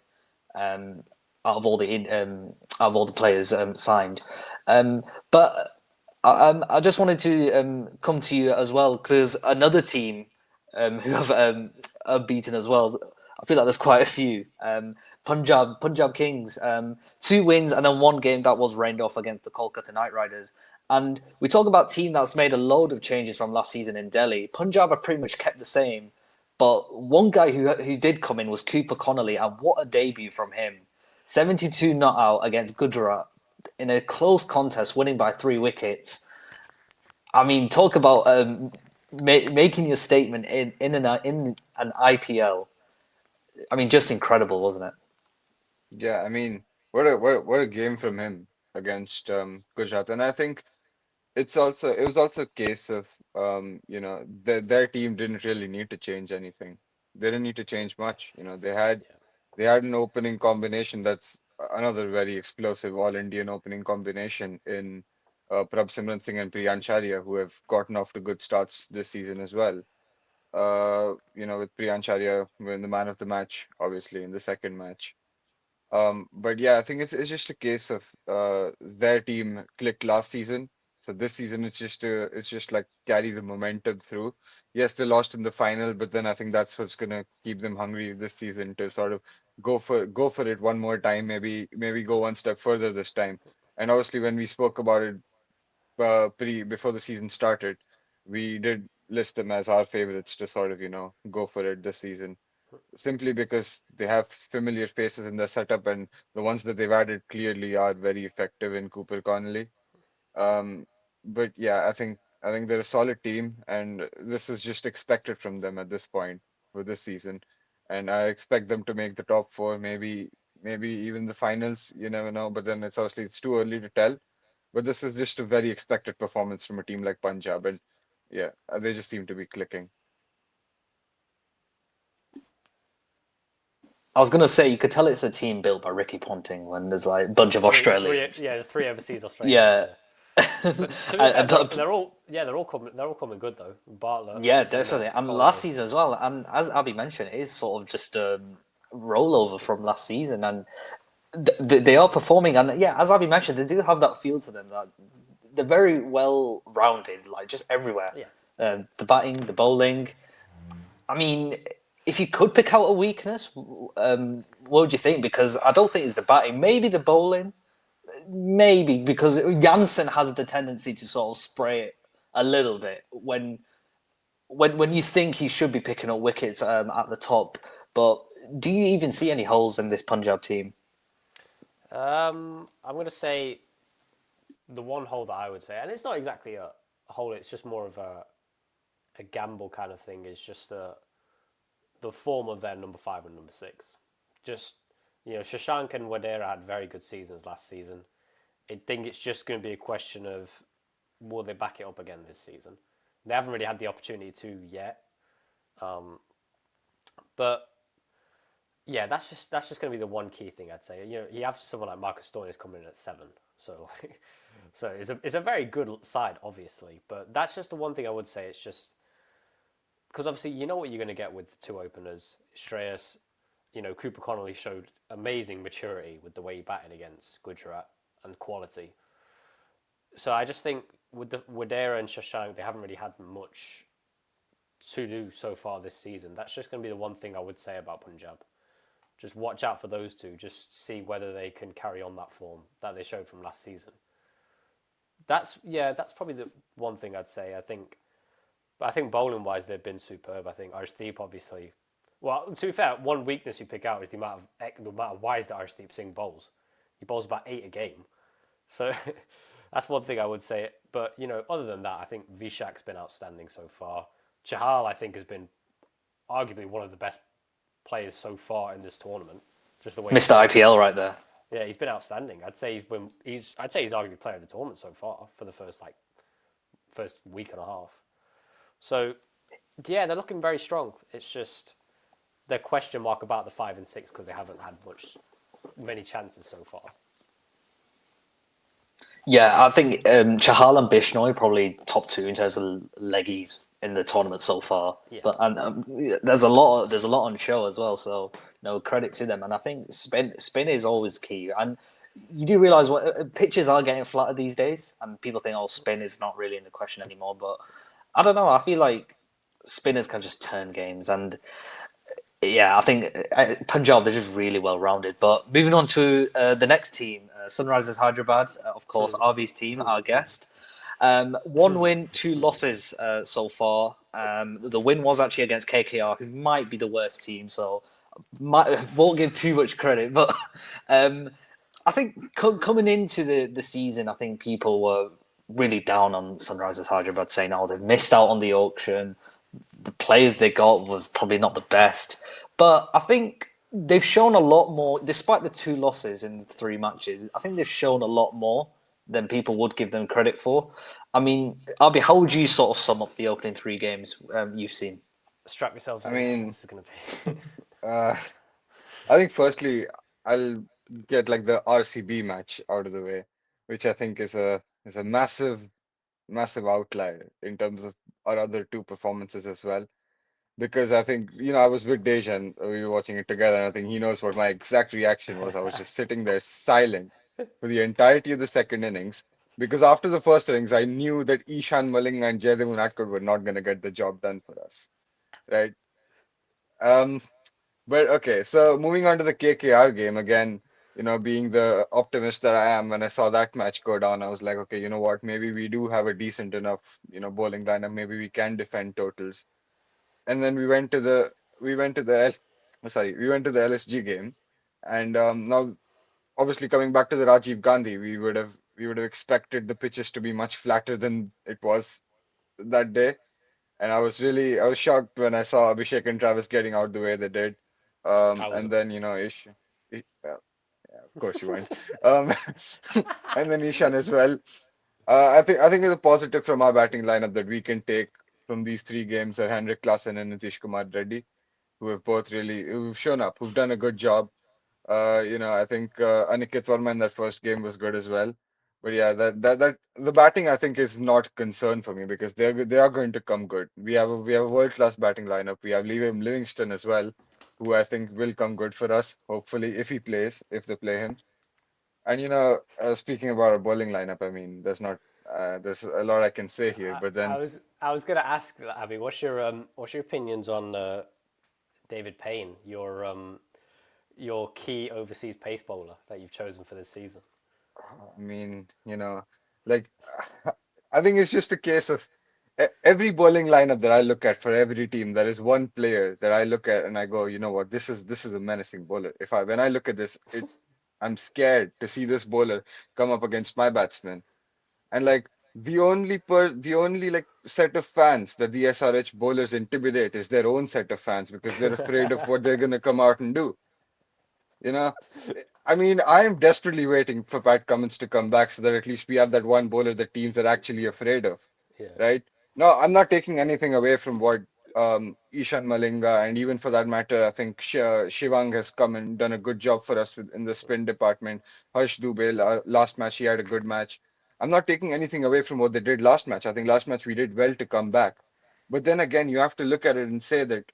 Out of all the players signed, but I just wanted to come to you as well because another team who have beaten as well. I feel like there's quite a few. Punjab Kings, 2 wins and then 1 game that was rained off against the Kolkata Knight Riders. And we talk about a team that's made a load of changes from last season in Delhi. Punjab have pretty much kept the same, but one guy who did come in was Cooper Connolly, and what a debut from him! 72 not out against Gujarat in a close contest, winning by 3 wickets. I mean, talk about making your statement in an IPL. I mean, just incredible, wasn't it? Yeah, I mean, what a game from him against Gujarat, and I think it was also a case of their team didn't really need to change anything. They didn't need to change much. They had an opening combination that's another very explosive all-Indian opening combination in Prabh Singh and Priyan Charia, who have gotten off to good starts this season as well. With Priyan Charia winning the man of the match, obviously in the second match. But yeah, I think it's just a case of their team clicked last season. So this season it's just like carry the momentum through. Yes, they lost in the final, but then I think that's what's gonna keep them hungry this season to sort of go for it one more time, maybe go one step further this time. And obviously when we spoke about it pre before the season started, we did list them as our favorites to sort of, go for it this season simply because they have familiar faces in their setup, and the ones that they've added clearly are very effective in Cooper Connolly. Um, but yeah, I think they're a solid team, and this is just expected from them at this point for this season. And I expect them to make the top 4, maybe even the finals. You never know, but then it's too early to tell. But this is just a very expected performance from a team like Punjab, and yeah, they just seem to be clicking. I was gonna say you could tell it's a team built by Ricky Ponting when there's like a bunch of Australians. There's 3 overseas Yeah. Australians. But to be fair, But they're all coming good though. Bartlett. yeah, definitely. And Coleman. last season as well. And as Abby mentioned, it is sort of just a rollover from last season, and they are performing. And yeah, as Abby mentioned, they do have that feel to them that they're very well rounded, like just everywhere. Yeah. The batting, the bowling. I mean, if you could pick out a weakness, what would you think? Because I don't think it's the batting. Maybe the bowling. Maybe because Janssen has the tendency to sort of spray it a little bit when you think he should be picking up wickets at the top. But do you even see any holes in this Punjab team? I'm going to say the one hole that I would say, and it's not exactly a hole, it's just more of a gamble kind of thing, is just the form of their number 5 and number 6. Just, Shashank and Wadera had very good seasons last season. I think it's just going to be a question of will they back it up again this season? They haven't really had the opportunity to yet. But yeah, that's just going to be the one key thing I'd say. You have someone like Marcus Stoinis coming in at 7, so so it's a very good side, obviously. But that's just the one thing I would say. It's just because obviously you know what you're going to get with the two openers. Shreyas, Cooper Connolly showed amazing maturity with the way he batted against Gujarat and quality. So I just think with the Wadera and Shashank, they haven't really had much to do so far this season. That's just going to be the one thing I would say about Punjab. Just watch out for those two. Just see whether they can carry on that form that they showed from last season. That's probably the one thing I'd say. But I think bowling wise they've been superb. I think Arshdeep obviously. Well, to be fair, one weakness you pick out is the amount of wise that Arshdeep Singh bowls. He bowls about 8 a game, so that's one thing I would say. But other than that, I think Vishak's been outstanding so far. Chahal, I think, has been arguably one of the best players so far in this tournament. Just the way Mr. IPL right there. yeah, he's been outstanding. I'd say he's arguably player of the tournament so far for the first week and a half. So yeah, they're looking very strong. It's just the question mark about the 5 and 6 because they haven't had many chances so far. Yeah, I think Chahal and Bishnoi probably top 2 in terms of leggies in the tournament so far. Yeah. But there's a lot on show as well. So no credit to them. And I think spin is always key. And you do realize what pitches are getting flatter these days, and people think, oh, spin is not really in the question anymore. But I don't know. I feel like spinners can just turn games, and yeah, I think Punjab, they're just really well rounded. But moving on to the next team, Sunrisers Hyderabad, of course, Abhi's team, our guest. One win, 2 losses so far. The win was actually against KKR, who might be the worst team, so won't give too much credit. But I think coming into the season, I think people were really down on Sunrisers Hyderabad, saying, oh, they've missed out on the auction. The players they got was probably not the best. But I think they've shown a lot more, despite the 2 losses in 3 matches. I think they've shown a lot more than people would give them credit for. I mean, Abhi, how would you sort of sum up the opening 3 games you've seen? Strap yourselves I in. mean, This is going to be. uh, I think firstly I'll get like the RCB match out of the way, which I think is a massive outlier in terms of our other 2 performances as well. Because I think, I was with Dejan, we were watching it together, and I think he knows what my exact reaction was. I was just sitting there silent for the entirety of the second innings. Because after the first innings, I knew that Ishan Malinga and Jaydev Unadkat were not going to get the job done for us, right? Um, but okay, so moving on to the KKR game again, being the optimist that I am, when I saw that match go down, I was like, okay, you know what? Maybe we do have a decent enough, bowling lineup. Maybe we can defend totals. And then we went to the sorry, we went to the LSG game, and now obviously coming back to the Rajiv Gandhi, we would have expected the pitches to be much flatter than it was that day. And I was shocked when I saw Abhishek and Travis getting out the way they did. I And wasn't. then well, yeah, of course you weren't. Um, and then Ishan as well. I think it's a positive from our batting lineup that we can take from these 3 games are Henrik Klassen and Nitish Kumar Reddy, who've shown up, who've done a good job. I think Aniket Verma in that first game was good as well. But yeah, that the batting I think is not concern for me because they are going to come good. We have a world class batting lineup. We have Liam Livingston as well, who I think will come good for us. Hopefully, if he plays, if they play him. And speaking about our bowling lineup, I mean, there's a lot I can say here, but I then was going to ask Abby, what's your opinions on David Payne, your key overseas pace bowler that you've chosen for this season? I mean, like I think it's just a case of every bowling lineup that I look at for every team, there is one player that I look at and I go, you know what, this is a menacing bowler. When I look at this, I'm scared to see this bowler come up against my batsman. And like the only like set of fans that the SRH bowlers intimidate is their own set of fans because they're afraid of what they're gonna come out and do. You know, I mean, I am desperately waiting for Pat Cummins to come back so that at least we have that one bowler that teams are actually afraid of, Yeah. right? No, I'm not taking anything away from what Ishan Malinga and even for that matter, I think Shivang has come and done a good job for us in the spin department. Harsh Dubey, last match, he had a good match. I'm not taking anything away from what they did last match. I think last match we did well to come back. But then again, you have to look at it and say that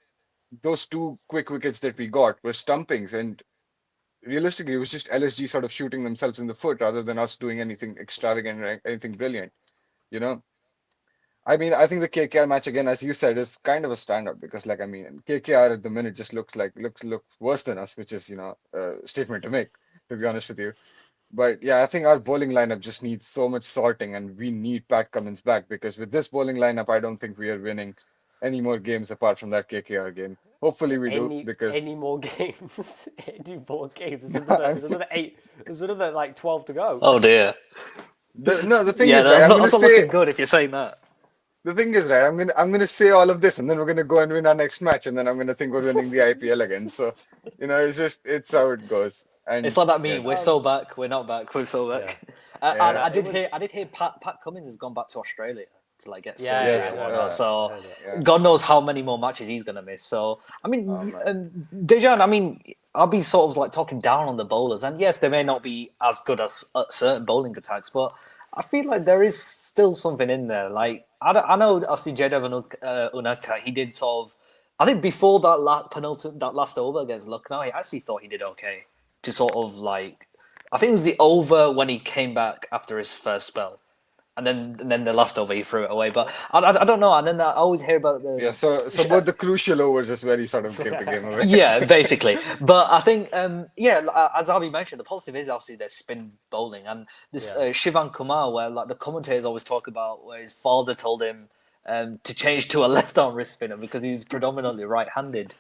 those two quick wickets that we got were stumpings, and realistically, it was just LSG sort of shooting themselves in the foot rather than us doing anything extravagant or anything brilliant. You know, I mean, I think the KKR match again, as you said, is kind of a standout because, like, I mean, KKR at the minute just looks worse than us, which is a statement to make, to be honest with you. But yeah, I think our bowling lineup just needs so much sorting, and we need Pat Cummins back because with this bowling lineup, I don't think we are winning any more games apart from that KKR game. Hopefully, we do because Any more games? Any more games? I There's mean, another 8. There's another like 12 to go. Oh dear. the thing Yeah, is, right, that's not looking good if you're saying that. the thing is, right, I'm gonna say all of this, and then we're gonna go and win our next match, and then I'm gonna think we're winning the IPL again. So, it's how it goes. It's And like that yeah, meme. We're so back. We're not back. We're so Yeah. back. yeah, I It did was. hear. I did hear Pat Cummins has gone back to Australia to like get Yeah, surgery yeah, yes, and I heard whatnot. that. I So heard that. yeah. God knows how many more matches he's gonna miss. So I Oh mean, man, Dejan. I mean, I'll be sort of like talking down on the bowlers, and yes, they may not be as good as certain bowling attacks, but I feel like there is still something in there. Like I know obviously Jadav and Unadkat, he did sort of. I think before that that last over against Lucknow, I actually thought he did okay to sort of like. I think it was the over when he came back after his first spell, and then the last over he threw it away. But I don't know. And then I always hear about yeah. the So both the crucial overs is where he sort of gave the game away. yeah, basically. But I think, as Abhi mentioned, the positive is obviously their spin bowling and this Yeah. Shivan Kumar, where like the commentators always talk about where his father told him to change to a left-arm wrist spinner because he was predominantly right-handed.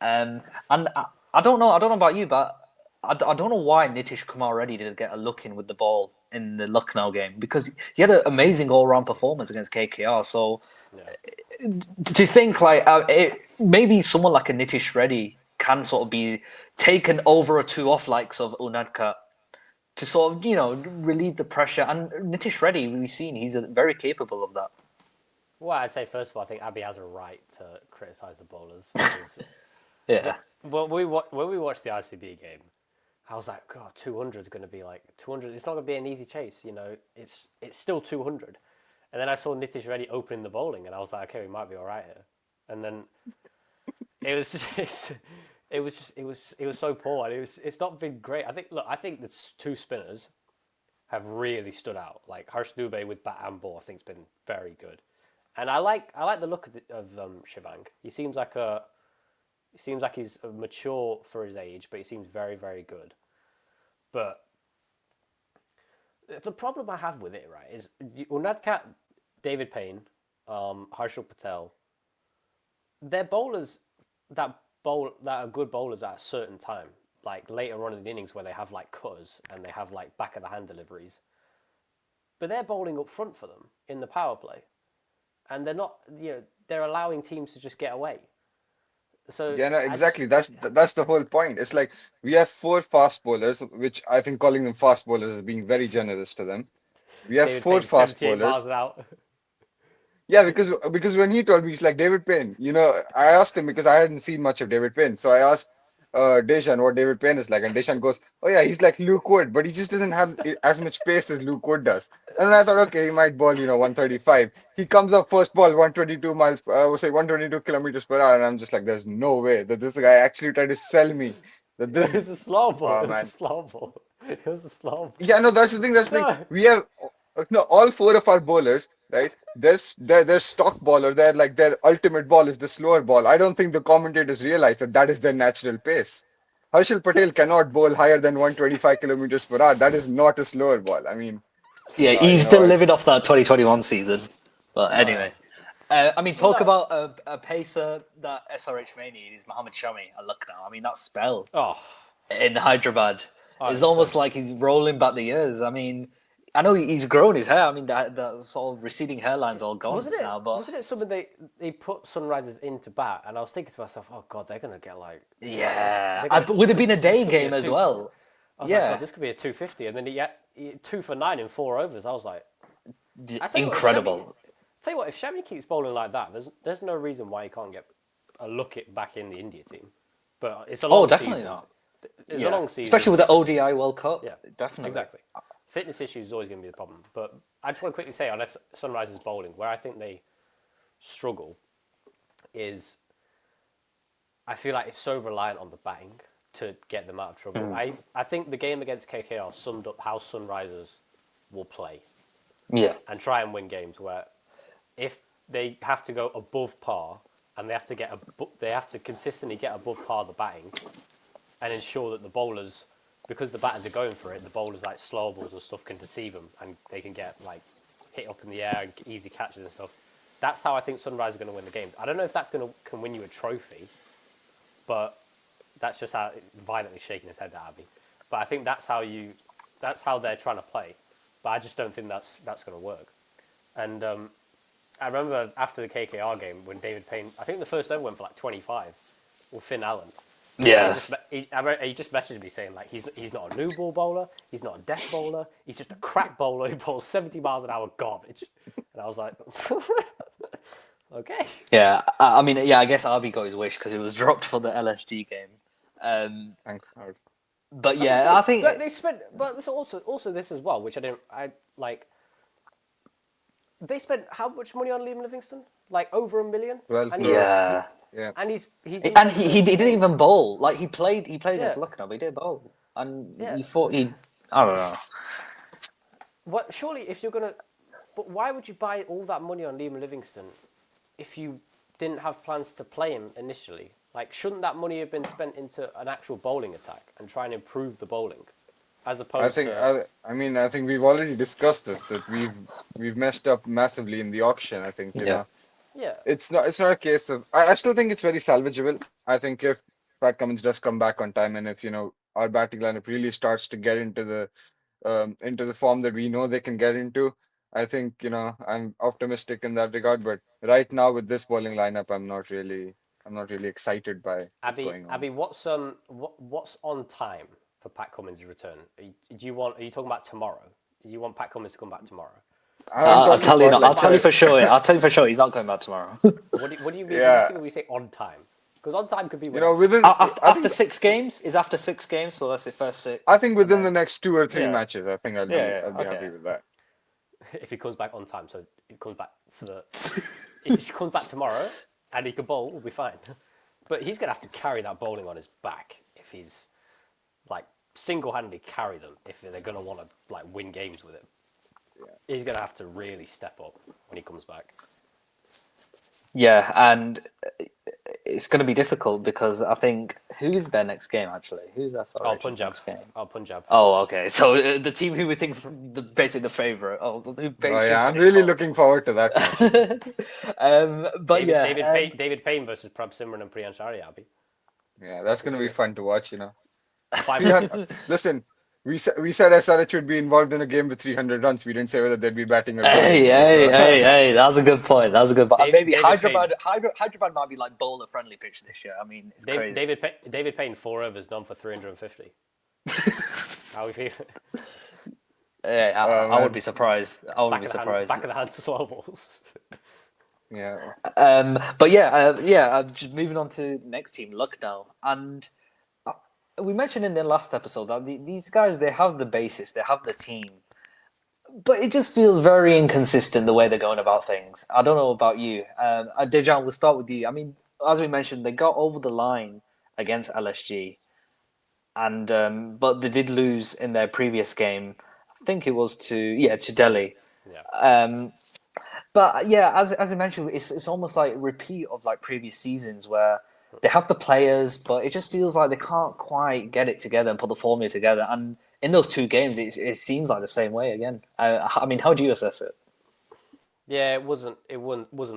And I don't know. I don't know about you, but I don't know why Nitish Kumar Reddy didn't get a look in with the ball in the Lucknow game because he had an amazing all-round performance against KKR. So Yeah. do you think like maybe someone like a Nitish Reddy can sort of be taken over or two off likes of Unadkat to sort of relieve the pressure? And Nitish Reddy, we've seen he's very capable of that. Well, I'd say first of all, I think Abby has a right to criticise the bowlers because Yeah, when we watched the ICB game, I was like, God, 200 is going to be like 200. It's not going to be an easy chase, It's still 200, and then I saw Nitish Reddy opening the bowling, and I was like, okay, we might be all right here. And then it was just, it was so poor, and it's not been great. I think the two spinners have really stood out. Like Harsh Dubey with bat and ball, I think has been very good, and I like the look of Shivang. He seems like he's mature for his age, but he seems very, very good. But the problem I have with it, right, is Unadkat, David Payne, Harshal Patel, they're bowlers that are good bowlers at a certain time, like later on in the innings where they have like cutters and they have like back of the hand deliveries. But they're bowling up front for them in the power play, and they're not. They're allowing teams to just get away. So Yeah, no, I just exactly. That's the whole point. It's like we have four fast bowlers, which I think calling them fast bowlers is being very generous to them. We have David four Payne fast 78 bowlers. miles an hour. Yeah, because when he told me, he's like David Payne. I asked him because I hadn't seen much of David Payne, so I asked Deshan what David Payne is like, and Deshan goes, "Oh yeah, he's like Luke Wood, but he just doesn't have as much pace as Luke Wood does." And then I thought, okay, he might bowl, 135. He comes up first ball, 122 miles, I would say 122 kilometers per hour, and I'm just like, there's no way that this guy actually tried to sell me that It this. was a slow ball. Oh It was a man, slow ball. It was a slow ball. yeah, no, that's the thing. That's the thing. No, We have no all four of our bowlers, right? Their stock bowler. Their ultimate ball is the slower ball. I don't think the commentators realize that is their natural pace. Harshal Patel cannot bowl higher than 125 kilometers per hour. That is not a slower ball. I mean, yeah, he's you know still what? living off that 2021 season. But Uh, anyway, I mean, talk no. about a pacer that SRH may need is Mohammad Shami at Lucknow. I mean, that spell Oh, in Hyderabad oh, is it was so almost like sick. he's rolling back the years. I mean, I know he's grown his hair. I mean, that sort of receding hairline's all gone Wasn't it? now. But Wasn't it something they put Sunrisers into bat? And I was thinking to myself, oh god, they're gonna get like, yeah, they're gonna. but would it been a This day could be a game as two. well? I was like, Yeah, god, this could be a 250, and then he 2 for 9 in 4 overs. I was like, I tell you what, incredible. if Shami keeps bowling like that, there's no reason why he can't get a look it back in the India team. But it's a Oh, long definitely season. not. It's a Yeah, long season, especially with the ODI World Cup. yeah, Definitely. exactly. Fitness issues is always going to be the problem. But I just want to quickly say on Sunrisers bowling, where I think they struggle is I feel like it's so reliant on the batting to get them out of trouble. I think the game against KKR summed up how Sunrisers will play Yeah. and try and win games where if they have to go above par and they have to consistently get above par the batting and ensure that the bowlers, because the batters are going for it, the bowlers like slow balls and stuff can deceive them and they can get like hit up in the air and easy catches and stuff. That's how I think Sunrise are going to win the games. I don't know if that's can win you a trophy, but that's just how violently shaking his head at Abby. But I think that's how they're trying to play. But I just don't think that's going to work. And I remember after the KKR game when David Payne, I think the first over went for like 25 with Finn Allen. Yeah. He just messaged me saying like he's not a new ball bowler, he's not a death bowler, he's just a crap bowler who bowls 70 miles an hour garbage. And I was like, okay. Yeah. I mean, yeah. I guess Arby got his wish because it was dropped for the LSG game. Thank God. But yeah, I think But they spent, but there's also this as well, which I like. They spent how much money on Liam Livingston? Like over $1 million. 12 And crores. yeah. Yeah. and he And he didn't even bowl. Like he played against Yeah. Lucknow, but he did bowl. And Yeah. you thought I don't know. What surely if you're gonna, but why would you buy all that money on Liam Livingston if you didn't have plans to play him initially? Like, shouldn't that money have been spent into an actual bowling attack and try and improve the bowling, as I opposed think to I think we've already discussed this that we've messed up massively in the auction. I think Yeah. yeah. it's not a case of I still think it's very salvageable. I think if Pat Cummins does come back on time and if our batting lineup really starts to get into the form that we know they can get into, I think I'm optimistic in that regard. But right now with this bowling lineup, I'm not really excited by what's Abby, going on. Abby, what's on time for Pat Cummins' return? Are you talking about tomorrow? Do you want Pat Cummins to come back tomorrow? I'm I'll talking tell you about not. I'll like tell you for sure. I'll tell you for sure. He's not coming back tomorrow. What do you mean? What do you yeah, think when we say on time? Because on time could be you whenever. know within after I after think 6 games is after 6 games. So that's the first six. I think And within the then next 2 or 3 yeah, matches, I think I'll yeah, be yeah. I'll be happy Okay. with that. If he comes back on time, so he comes back for the. If he comes back tomorrow and he can bowl, we'll be fine. But he's gonna have to carry that bowling on his back if he's like single-handedly carry them if they're gonna want to like win games with him. Yeah. He's gonna have to really step up when he comes back. Yeah, and it's going to be difficult because I think who's their next game actually? Who's their Punjab. next game? Punjab. Oh, okay. So the team who we think is basically the favorite. Oh, who Oh should yeah, I'm finish really top. looking forward to that match. But David Payne versus Prab Simran and Priyan Shari, Abhi. Yeah, that's gonna be fun to watch. 500. Listen, we said SRH would be involved in a game with 300 runs. We didn't say whether they'd be batting or Hey, bowling. hey! That was a good point. That was a good point. Maybe David Hyderabad might be like bowler friendly pitch this year. I mean, it's crazy. David Payne 4 overs, none for 350. How we feel? Yeah, I man. would be surprised. I would be surprised. Back of the hands slow balls. Yeah. But yeah. Just moving on to next team, Lucknow, and we mentioned in the last episode that these guys they have the basis, they have the team, but it just feels very inconsistent the way they're going about things. I don't know about you, Dejan. We'll start with you. I mean, as we mentioned, they got over the line against LSG, and but they did lose in their previous game. I think it was to Delhi. Yeah. But yeah, as I mentioned, it's almost like a repeat of like previous seasons where they have the players, but it just feels like they can't quite get it together and put the formula together. And in those 2 games, it seems like the same way again. I mean, how do you assess it? Yeah, it wasn't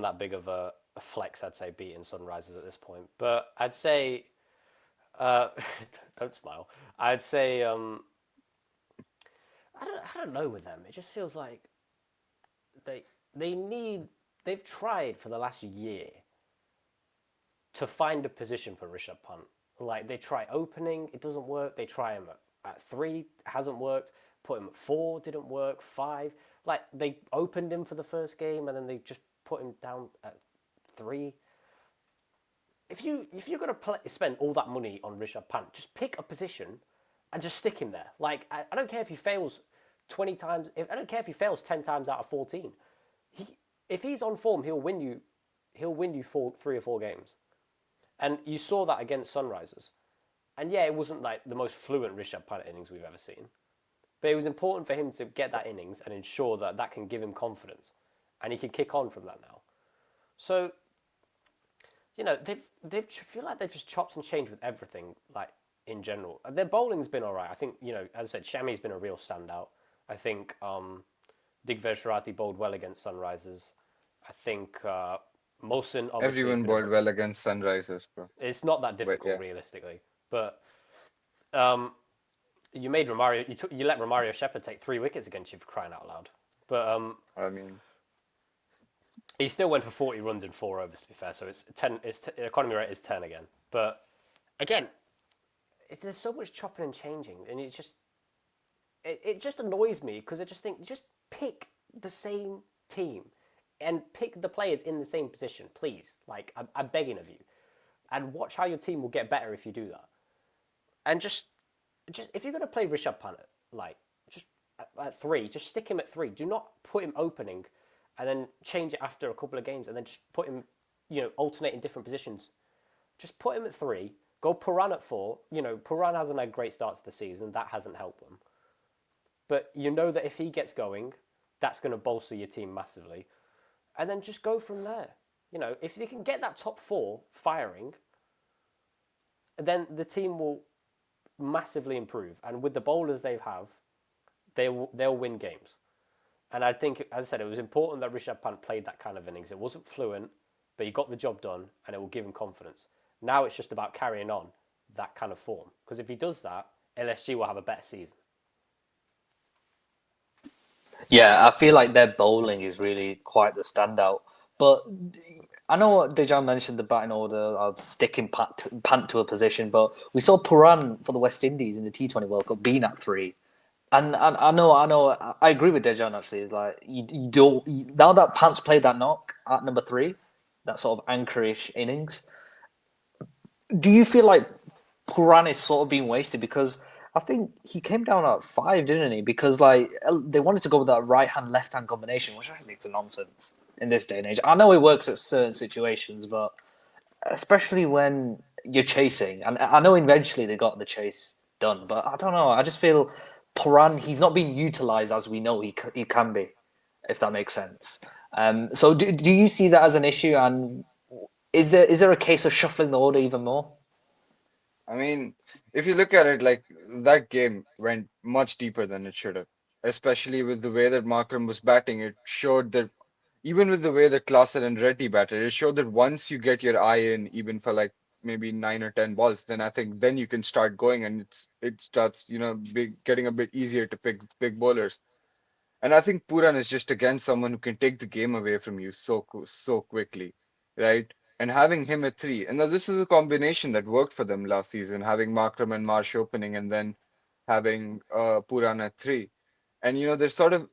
that big of a flex, I'd say, beating Sunrisers at this point. But I'd say, uh, don't smile. I'd say, I don't know with them. It just feels like they they need they've tried for the last year to find a position for Rishabh Pant. Like they try opening, it doesn't work. They try him at three, hasn't worked. Put him at four, didn't work. Five, like they opened him for the first game and then they just put him down at three. If you're gonna spend all that money on Rishabh Pant, just pick a position and just stick him there. Like I don't care if he fails 20 times. I don't care if he fails 10 times out of 14. He, if he's on form, he'll win you. He'll win you 3 or 4 games. And you saw that against Sunrisers. And yeah, it wasn't like the most fluent Rishabh Pant innings we've ever seen. But it was important for him to get that innings and ensure that that can give him confidence. And he can kick on from that now. So, they've feel like they've just chopped and changed with everything, like in general. Their bowling's been all right. I think, as I said, Shami's been a real standout. I think Digvesh Rathi bowled well against Sunrisers. I think Mohsin obviously has Everyone been a. bowled well against Sunrisers, bro. It's not that But difficult yeah, realistically, but um, you made Romario. You let Romario Shepherd take 3 wickets against you for crying out loud. But I mean, he still went for 40 runs in 4 overs. To be fair, so it's 10. Economy rate is 10 again. But again, there's so much chopping and changing, and it just annoys me because I just think just pick the same team and pick the players in the same position, please. Like I'm begging of you, and watch how your team will get better if you do that. And just if you're going to play Rishabh Pant, like just at three, just stick him at three. Do not put him opening, and then change it after a couple of games, and then just put him, alternate in different positions. Just put him at three. Go Puran at four. Puran hasn't had great starts to the season. That hasn't helped them. But you know that if he gets going, that's going to bolster your team massively. And then just go from there. If they can get that top four firing, then the team will massively improve. And with the bowlers they have, they'll win games. And I think, as I said, it was important that Rishabh Pant played that kind of innings. It wasn't fluent, but he got the job done, and it will give him confidence. Now it's just about carrying on that kind of form. Because if he does that, LSG will have a better season. Yeah, I feel like their bowling is really quite the standout. But I know what Dejan mentioned the batting order of sticking Pant to a position, but we saw Puran for the West Indies in the T20 World Cup being at three. And I agree with Dejan actually. Like you don't now that Pants played that knock at number three, that sort of anchorish innings. Do you feel like Puran is sort of being wasted because I think he came down at five, didn't he? Because like they wanted to go with that right hand left hand combination, which I think is a nonsense in this day and age. I know it works at certain situations, but especially when you're chasing, and I know eventually they got the chase done, but I don't know. I just feel Puran he's not being utilized as we know he can be, if that makes sense. So do you see that as an issue? And is there a case of shuffling the order even more? I mean, if you look at it, like that game went much deeper than it should have. Especially with the way that Markram was batting, it showed that even with the way that Klaasen and Reddy batted, it showed that once you get your eye in, even for like maybe 9 or 10 balls, then I think then you can start going and it starts, getting a bit easier to pick big bowlers. And I think Puran is just again someone who can take the game away from you so quickly, right? And having him at three, and now this is a combination that worked for them last season, having Markram and Marsh opening, and then having Puran at three. And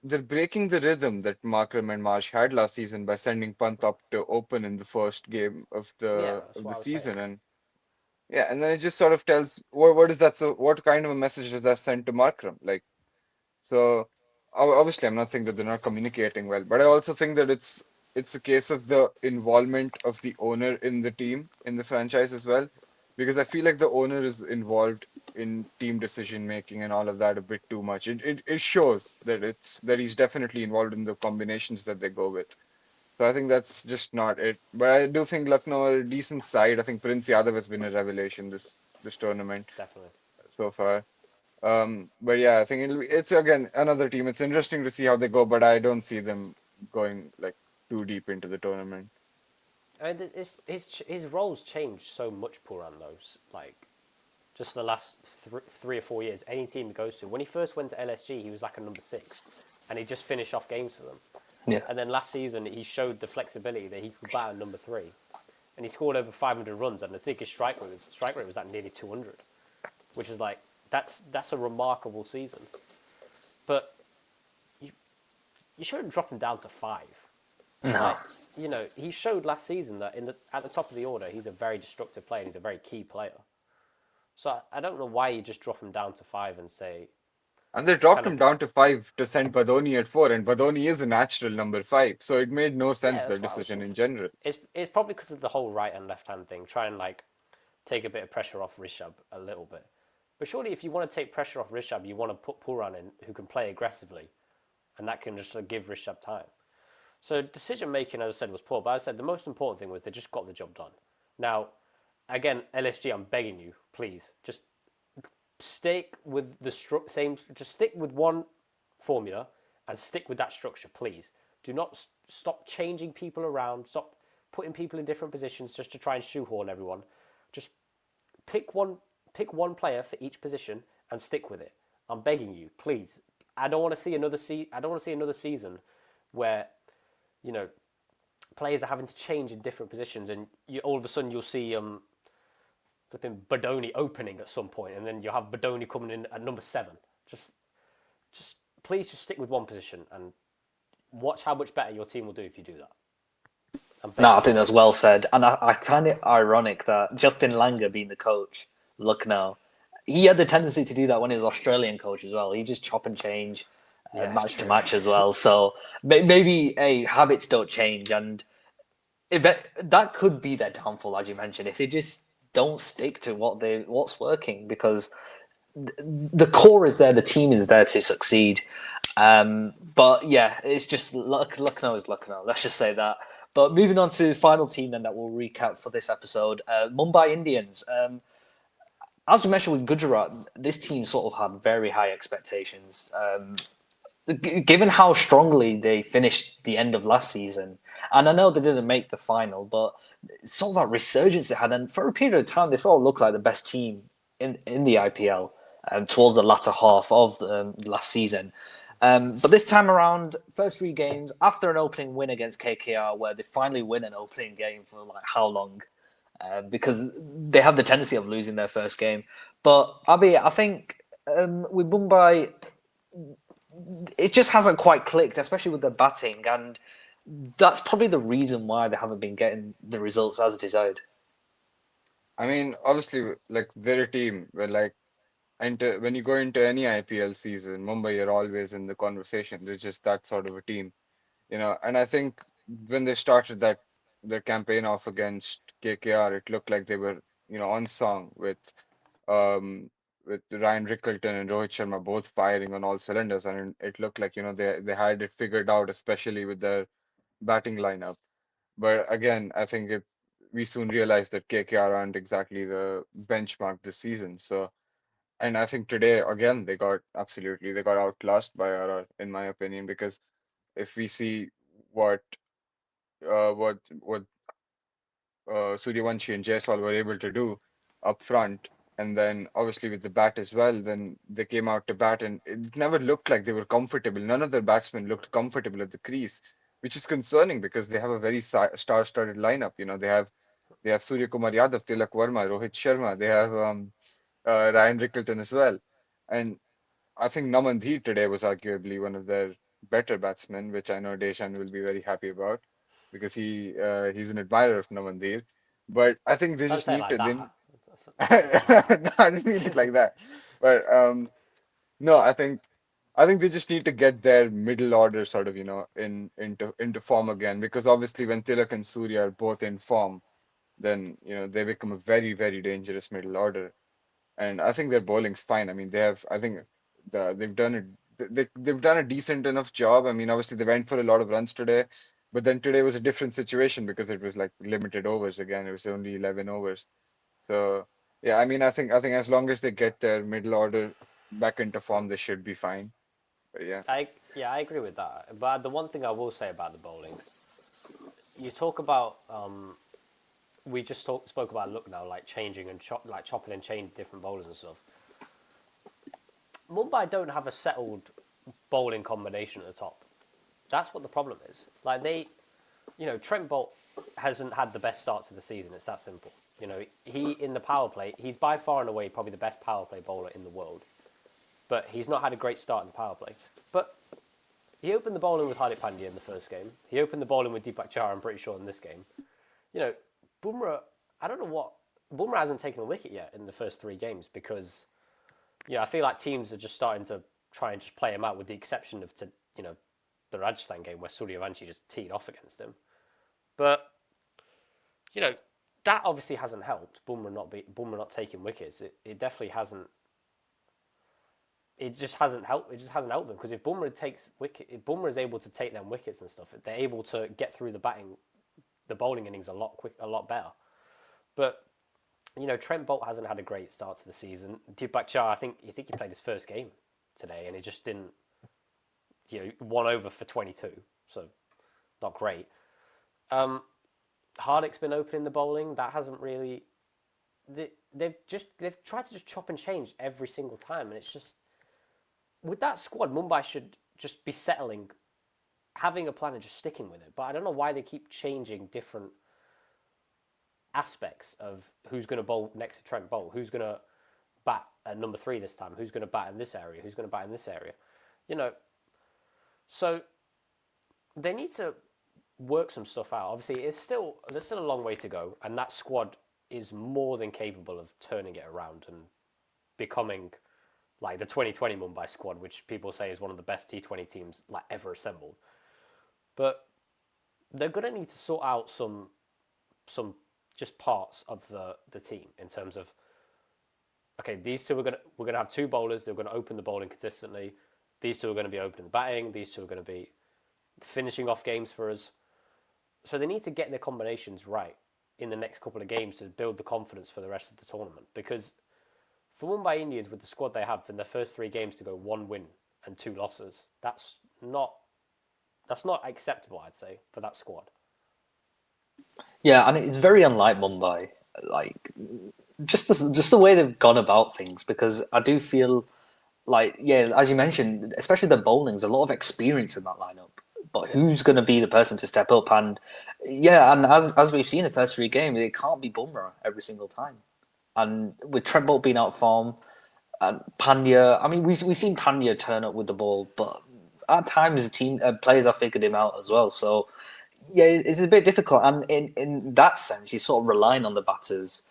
they're breaking the rhythm that Markram and Marsh had last season by sending Pant up to open in the first game of Yeah, the that's of what the I was saying. season, and yeah, and then it just sort of tells what is that? So what kind of a message does that send to Markram? Like so obviously, I'm not saying that they're not communicating well, but I also think that it's a case of the involvement of the owner in the team, in the franchise as well, because I feel like the owner is involved in team decision making and all of that a bit too much. It shows that that he's definitely involved in the combinations that they go with. So I think that's just not it. But I do think Lucknow are a decent side. I think Prince Yadav has been a revelation this tournament Definitely. so far. But yeah, I think it's again another team. It's interesting to see how they go, but I don't see them going like too deep into the tournament. I mean, his roles changed so much, Puran, though. Like, just the last 3 or 4 years, any team he goes to. When he first went to LSG, he was like a number 6, and he just finished off games for them. Yeah. And then last season, he showed the flexibility that he could bat at number 3, and he scored over 500 runs. And I think his strike rate was at nearly 200, which is like that's a remarkable season. But you you shouldn't drop him down to 5. No. Like, he showed last season that at the top of the order, he's a very destructive player and he's a very key player. So I don't know why you just drop him down to 5 and say And they dropped kind of him down to 5 to send Badoni at 4, and Badoni is a natural number 5, so it made no yeah, sense, their that's what I was decision in thinking. general. It's probably because of the whole right and left hand thing. Try and like take a bit of pressure off Rishabh a little bit. But surely, if you want to take pressure off Rishabh, you want to put Puran in who can play aggressively, and that can just give Rishabh time. So decision making, as I said, was poor. But as I said, the most important thing was they just got the job done. Now, again, LSG, I'm begging you, please, just stick with the same. Just stick with one formula and stick with that structure, please. Do not stop changing people around. Stop putting people in different positions just to try and shoehorn everyone. Just pick one pick one player for each position and stick with it. I'm begging you, please. I don't want to see I don't want to see another season where you know players are having to change in different positions, and all of a sudden you'll see flipping Badoni opening at some point, and then you'll have Badoni coming in at number 7. Just, just please, just stick with one position and watch how much better your team will do if you do that. I'm No, begging I you. think that's well said. And I find it ironic that Justin Langer being the coach, look now, he had the tendency to do that when he was Australian coach as well. He just chop and change Yeah, it's match to true. match as well. So maybe habits don't change. And that could be their downfall, as you mentioned, if they just don't stick to what's working, because the core is there, the team is there to succeed. But yeah, it's just Lucknow is Lucknow. Let's just say that. But moving on to the final team then that we'll recap for this episode, Mumbai Indians. As we mentioned with Gujarat, this team sort of had very high expectations. Given how strongly they finished the end of last season, and I know they didn't make the final, but it's sort of that resurgence they had, and for a period of time, they sort of looked like the best team in the IPL towards the latter half of last season. But this time around, first 3 games after an opening win against KKR, where they finally win an opening game for like how long? Because they have the tendency of losing their first game. But Abhi, I think with Mumbai, it just hasn't quite clicked, especially with the batting, and that's probably the reason why they haven't been getting the results as desired. I mean, obviously, like they're a team where like enter when you go into any IPL season, Mumbai are always in the conversation. They're just that sort of a team, you know. And I think when they started their campaign off against KKR, it looked like they were, on song um with Ryan Rickelton and Rohit Sharma both firing on all cylinders, and it looked like, they had it figured out, especially with their batting lineup. But again, I think we soon realized that KKR aren't exactly the benchmark this season. So, and I think today again they got outclassed by RR, in my opinion, because if we see what what Suryavanshi and Jaiswal were able to do up front, and then obviously with the bat as well, then they came out to bat, and it never looked like they were comfortable. None of their batsmen looked comfortable at the crease, which is concerning because they have a very star-studded lineup. They have Surya Kumar Yadav, Tilak Verma, Rohit Sharma. They have Ryan Rickelton as well, and I think Namandhir today was arguably one of their better batsmen, which I know Deshan will be very happy about because he's an admirer of Namandhir. But I think they Don't just say it need like to that. then Don't say it like that. no, I didn't mean it like that. But no, I think they just need to get their middle order sort of, into form again, because obviously when Tilak and Surya are both in form, then they become a very, very dangerous middle order. And I think their bowling's fine. I mean, I think they've done they've done a decent enough job. I mean, obviously they went for a lot of runs today, but then today was a different situation because it was like limited overs again. It was only 11 overs. So yeah, I mean, I think as long as they get their middle order back into form, they should be fine. But yeah, I agree with that. But the one thing I will say about the bowling you talk about we just spoke about look now, like changing and chopping and changing different bowlers and stuff. Mumbai don't have a settled bowling combination at the top. That's what the problem is. Like Trent Bolt hasn't had the best start to the season. It's that simple. He in the power play, he's by far and away probably the best power play bowler in the world. But he's not had a great start in the power play. But he opened the bowling with Hardik Pandya in the first game. He opened the bowling with Deepak Chahar, I'm pretty sure, in this game. Bumrah, I don't know what... Bumrah hasn't taken a wicket yet in the first 3 games because, I feel like teams are just starting to try and just play him out with the exception of, the Rajasthan game where Suryavanshi just teed off against him. But, that obviously hasn't helped. Bumrah not taking wickets. It definitely hasn't... It just hasn't helped. It just hasn't helped them because if Bumrah is able to take them wickets and stuff, they're able to get through the bowling innings a lot better. But Trent Bolt hasn't had a great start to the season. Deepak Chahar, I think he played his first game today, and he just didn't. 1 over for 22, so not great. Hardik's been opening the bowling. That hasn't really. They've tried to just chop and change every single time, and it's just. With that squad, Mumbai should just be settling, having a plan and just sticking with it. But I don't know why they keep changing different aspects of who's going to bowl next to Trent Bolt, who's going to bat at number 3 this time, who's going to bat in this area, who's going to bat in this area. So they need to work some stuff out. Obviously, there's still a long way to go, and that squad is more than capable of turning it around and becoming... like the 2020 Mumbai squad, which people say is one of the best T20 teams ever assembled. But they're going to need to sort out some just parts of the team in terms of, okay, these two we're going to have 2 bowlers. They're going to open the bowling consistently. These 2 are going to be opening the batting. These 2 are going to be finishing off games for us. So they need to get their combinations right in the next couple of games to build the confidence for the rest of the tournament. Because for Mumbai Indians, with the squad they have in their first 3 games to go 1 win and 2 losses, that's not acceptable, I'd say, for that squad. Yeah, and it's very unlike Mumbai. Like just the way they've gone about things, because I do feel like, yeah, as you mentioned, especially the bowling's a lot of experience in that lineup. But who's going to be the person to step up? And yeah, and as we've seen in the first 3 games, it can't be Bumrah every single time. And with Trent Bolt being out of form, and Pandya, I mean, we've seen Pandya turn up with the ball, but at times players have figured him out as well. So yeah, it's a bit difficult. And in that sense, you're sort of relying on the batters.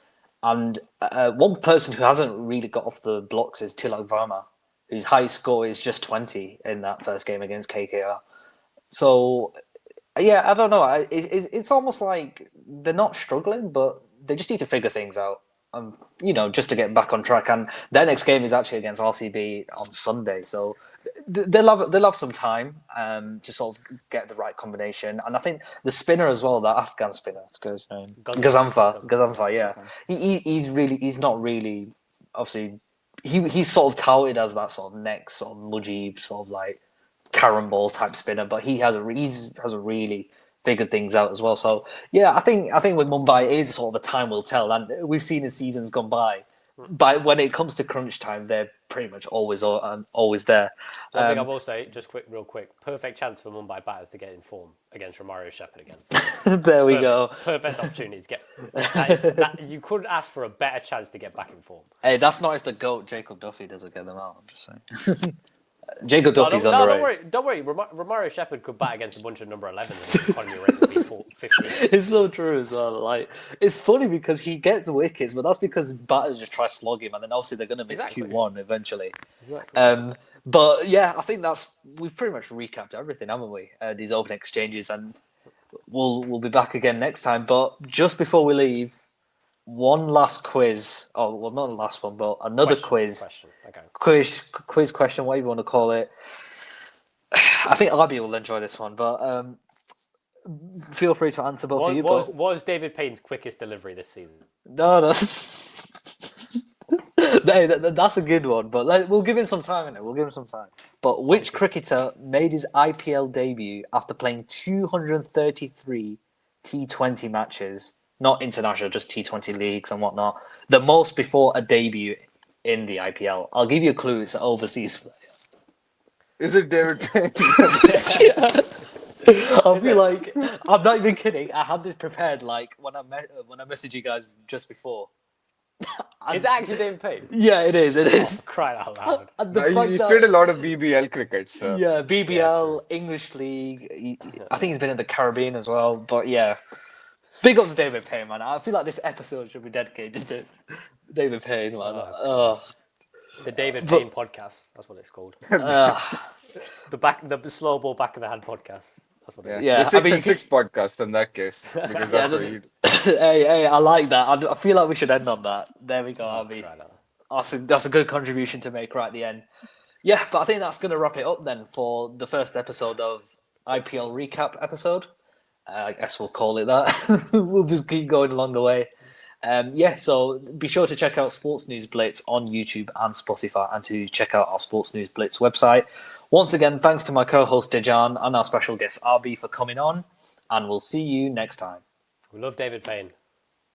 And one person who hasn't really got off the blocks is Tilak Varma, whose high score is just 20 in that first game against KKR. So yeah, I don't know. It's almost like they're not struggling, but they just need to figure things out. Just to get back on track. And their next game is actually against RCB on Sunday, so they'll have some time to sort of get the right combination. And I think the spinner as well, that Afghan spinner, I forget his name, Gazanfar, yeah, he's not really, obviously he's sort of touted as that sort of next sort of Mujib sort of like Karen ball type spinner, but he hasn't really figured things out as well. So yeah, I think with Mumbai it is sort of a time will tell, and we've seen in seasons gone by. But when it comes to crunch time, they're pretty much always there. One thing I will say, just real quick, perfect chance for Mumbai batters to get in form against Romario Shepherd again. There we go. Perfect opportunity to get. You couldn't ask for a better chance to get back in form. Hey, that's not if the GOAT Jacob Duffy doesn't get them out. I'm just saying. Jacob Duffy's underrated. Don't worry. Romario Shepherd could bat against a bunch of number 11s and his economy rate would be 15. It's so true as well. Like, it's funny because he gets wickets, but that's because batters just try to slog him, and then obviously they're going to miss Q1 eventually. Exactly. But yeah, I think we've pretty much recapped everything, haven't we? These open exchanges, and we'll be back again next time. But just before we leave, one last quiz. Oh, well, not the last one, but another quiz. Okay. Quiz question, whatever you want to call it. I think Abhi will enjoy this one, but feel free to answer both of you. What was David Payne's quickest delivery this season? No. Hey, that's a good one, but we'll give him some time in it. We'll give him some time. But which cricketer made his IPL debut after playing 233 T20 matches, not international, just T20 leagues and whatnot. The most before a debut in the IPL. I'll give you a clue. It's an overseas player. Is it David Payne? I feel like I'm not even kidding. I had this prepared like when I messaged you guys just before. Is it actually David Payne? Yeah, it is. It is. Crying out loud. And the No, fact he's that- played a lot of BBL cricket, so Yeah, BBL, true. English League. I think he's been in the Caribbean as well. But yeah, big up to David Payne, man. I feel like this episode should be dedicated to David Payne, man. Oh, the David Payne podcast. That's what it's called. The slow ball back of the hand podcast. That's what it is. Yeah, the 6 and 6 podcast in that case, because that's what you. hey, I like that. I feel like we should end on that. There we go, Abhi. Crying out loud. That's a good contribution to make right at the end. Yeah, but I think that's going to wrap it up then for the first episode of IPL recap episode. I guess we'll call it that. We'll just keep going along the way. So be sure to check out Sports News Blitz on YouTube and Spotify, and to check out our Sports News Blitz website. Once again, thanks to my co-host Dejan and our special guest Abhi for coming on, and we'll see you next time. We love David Payne.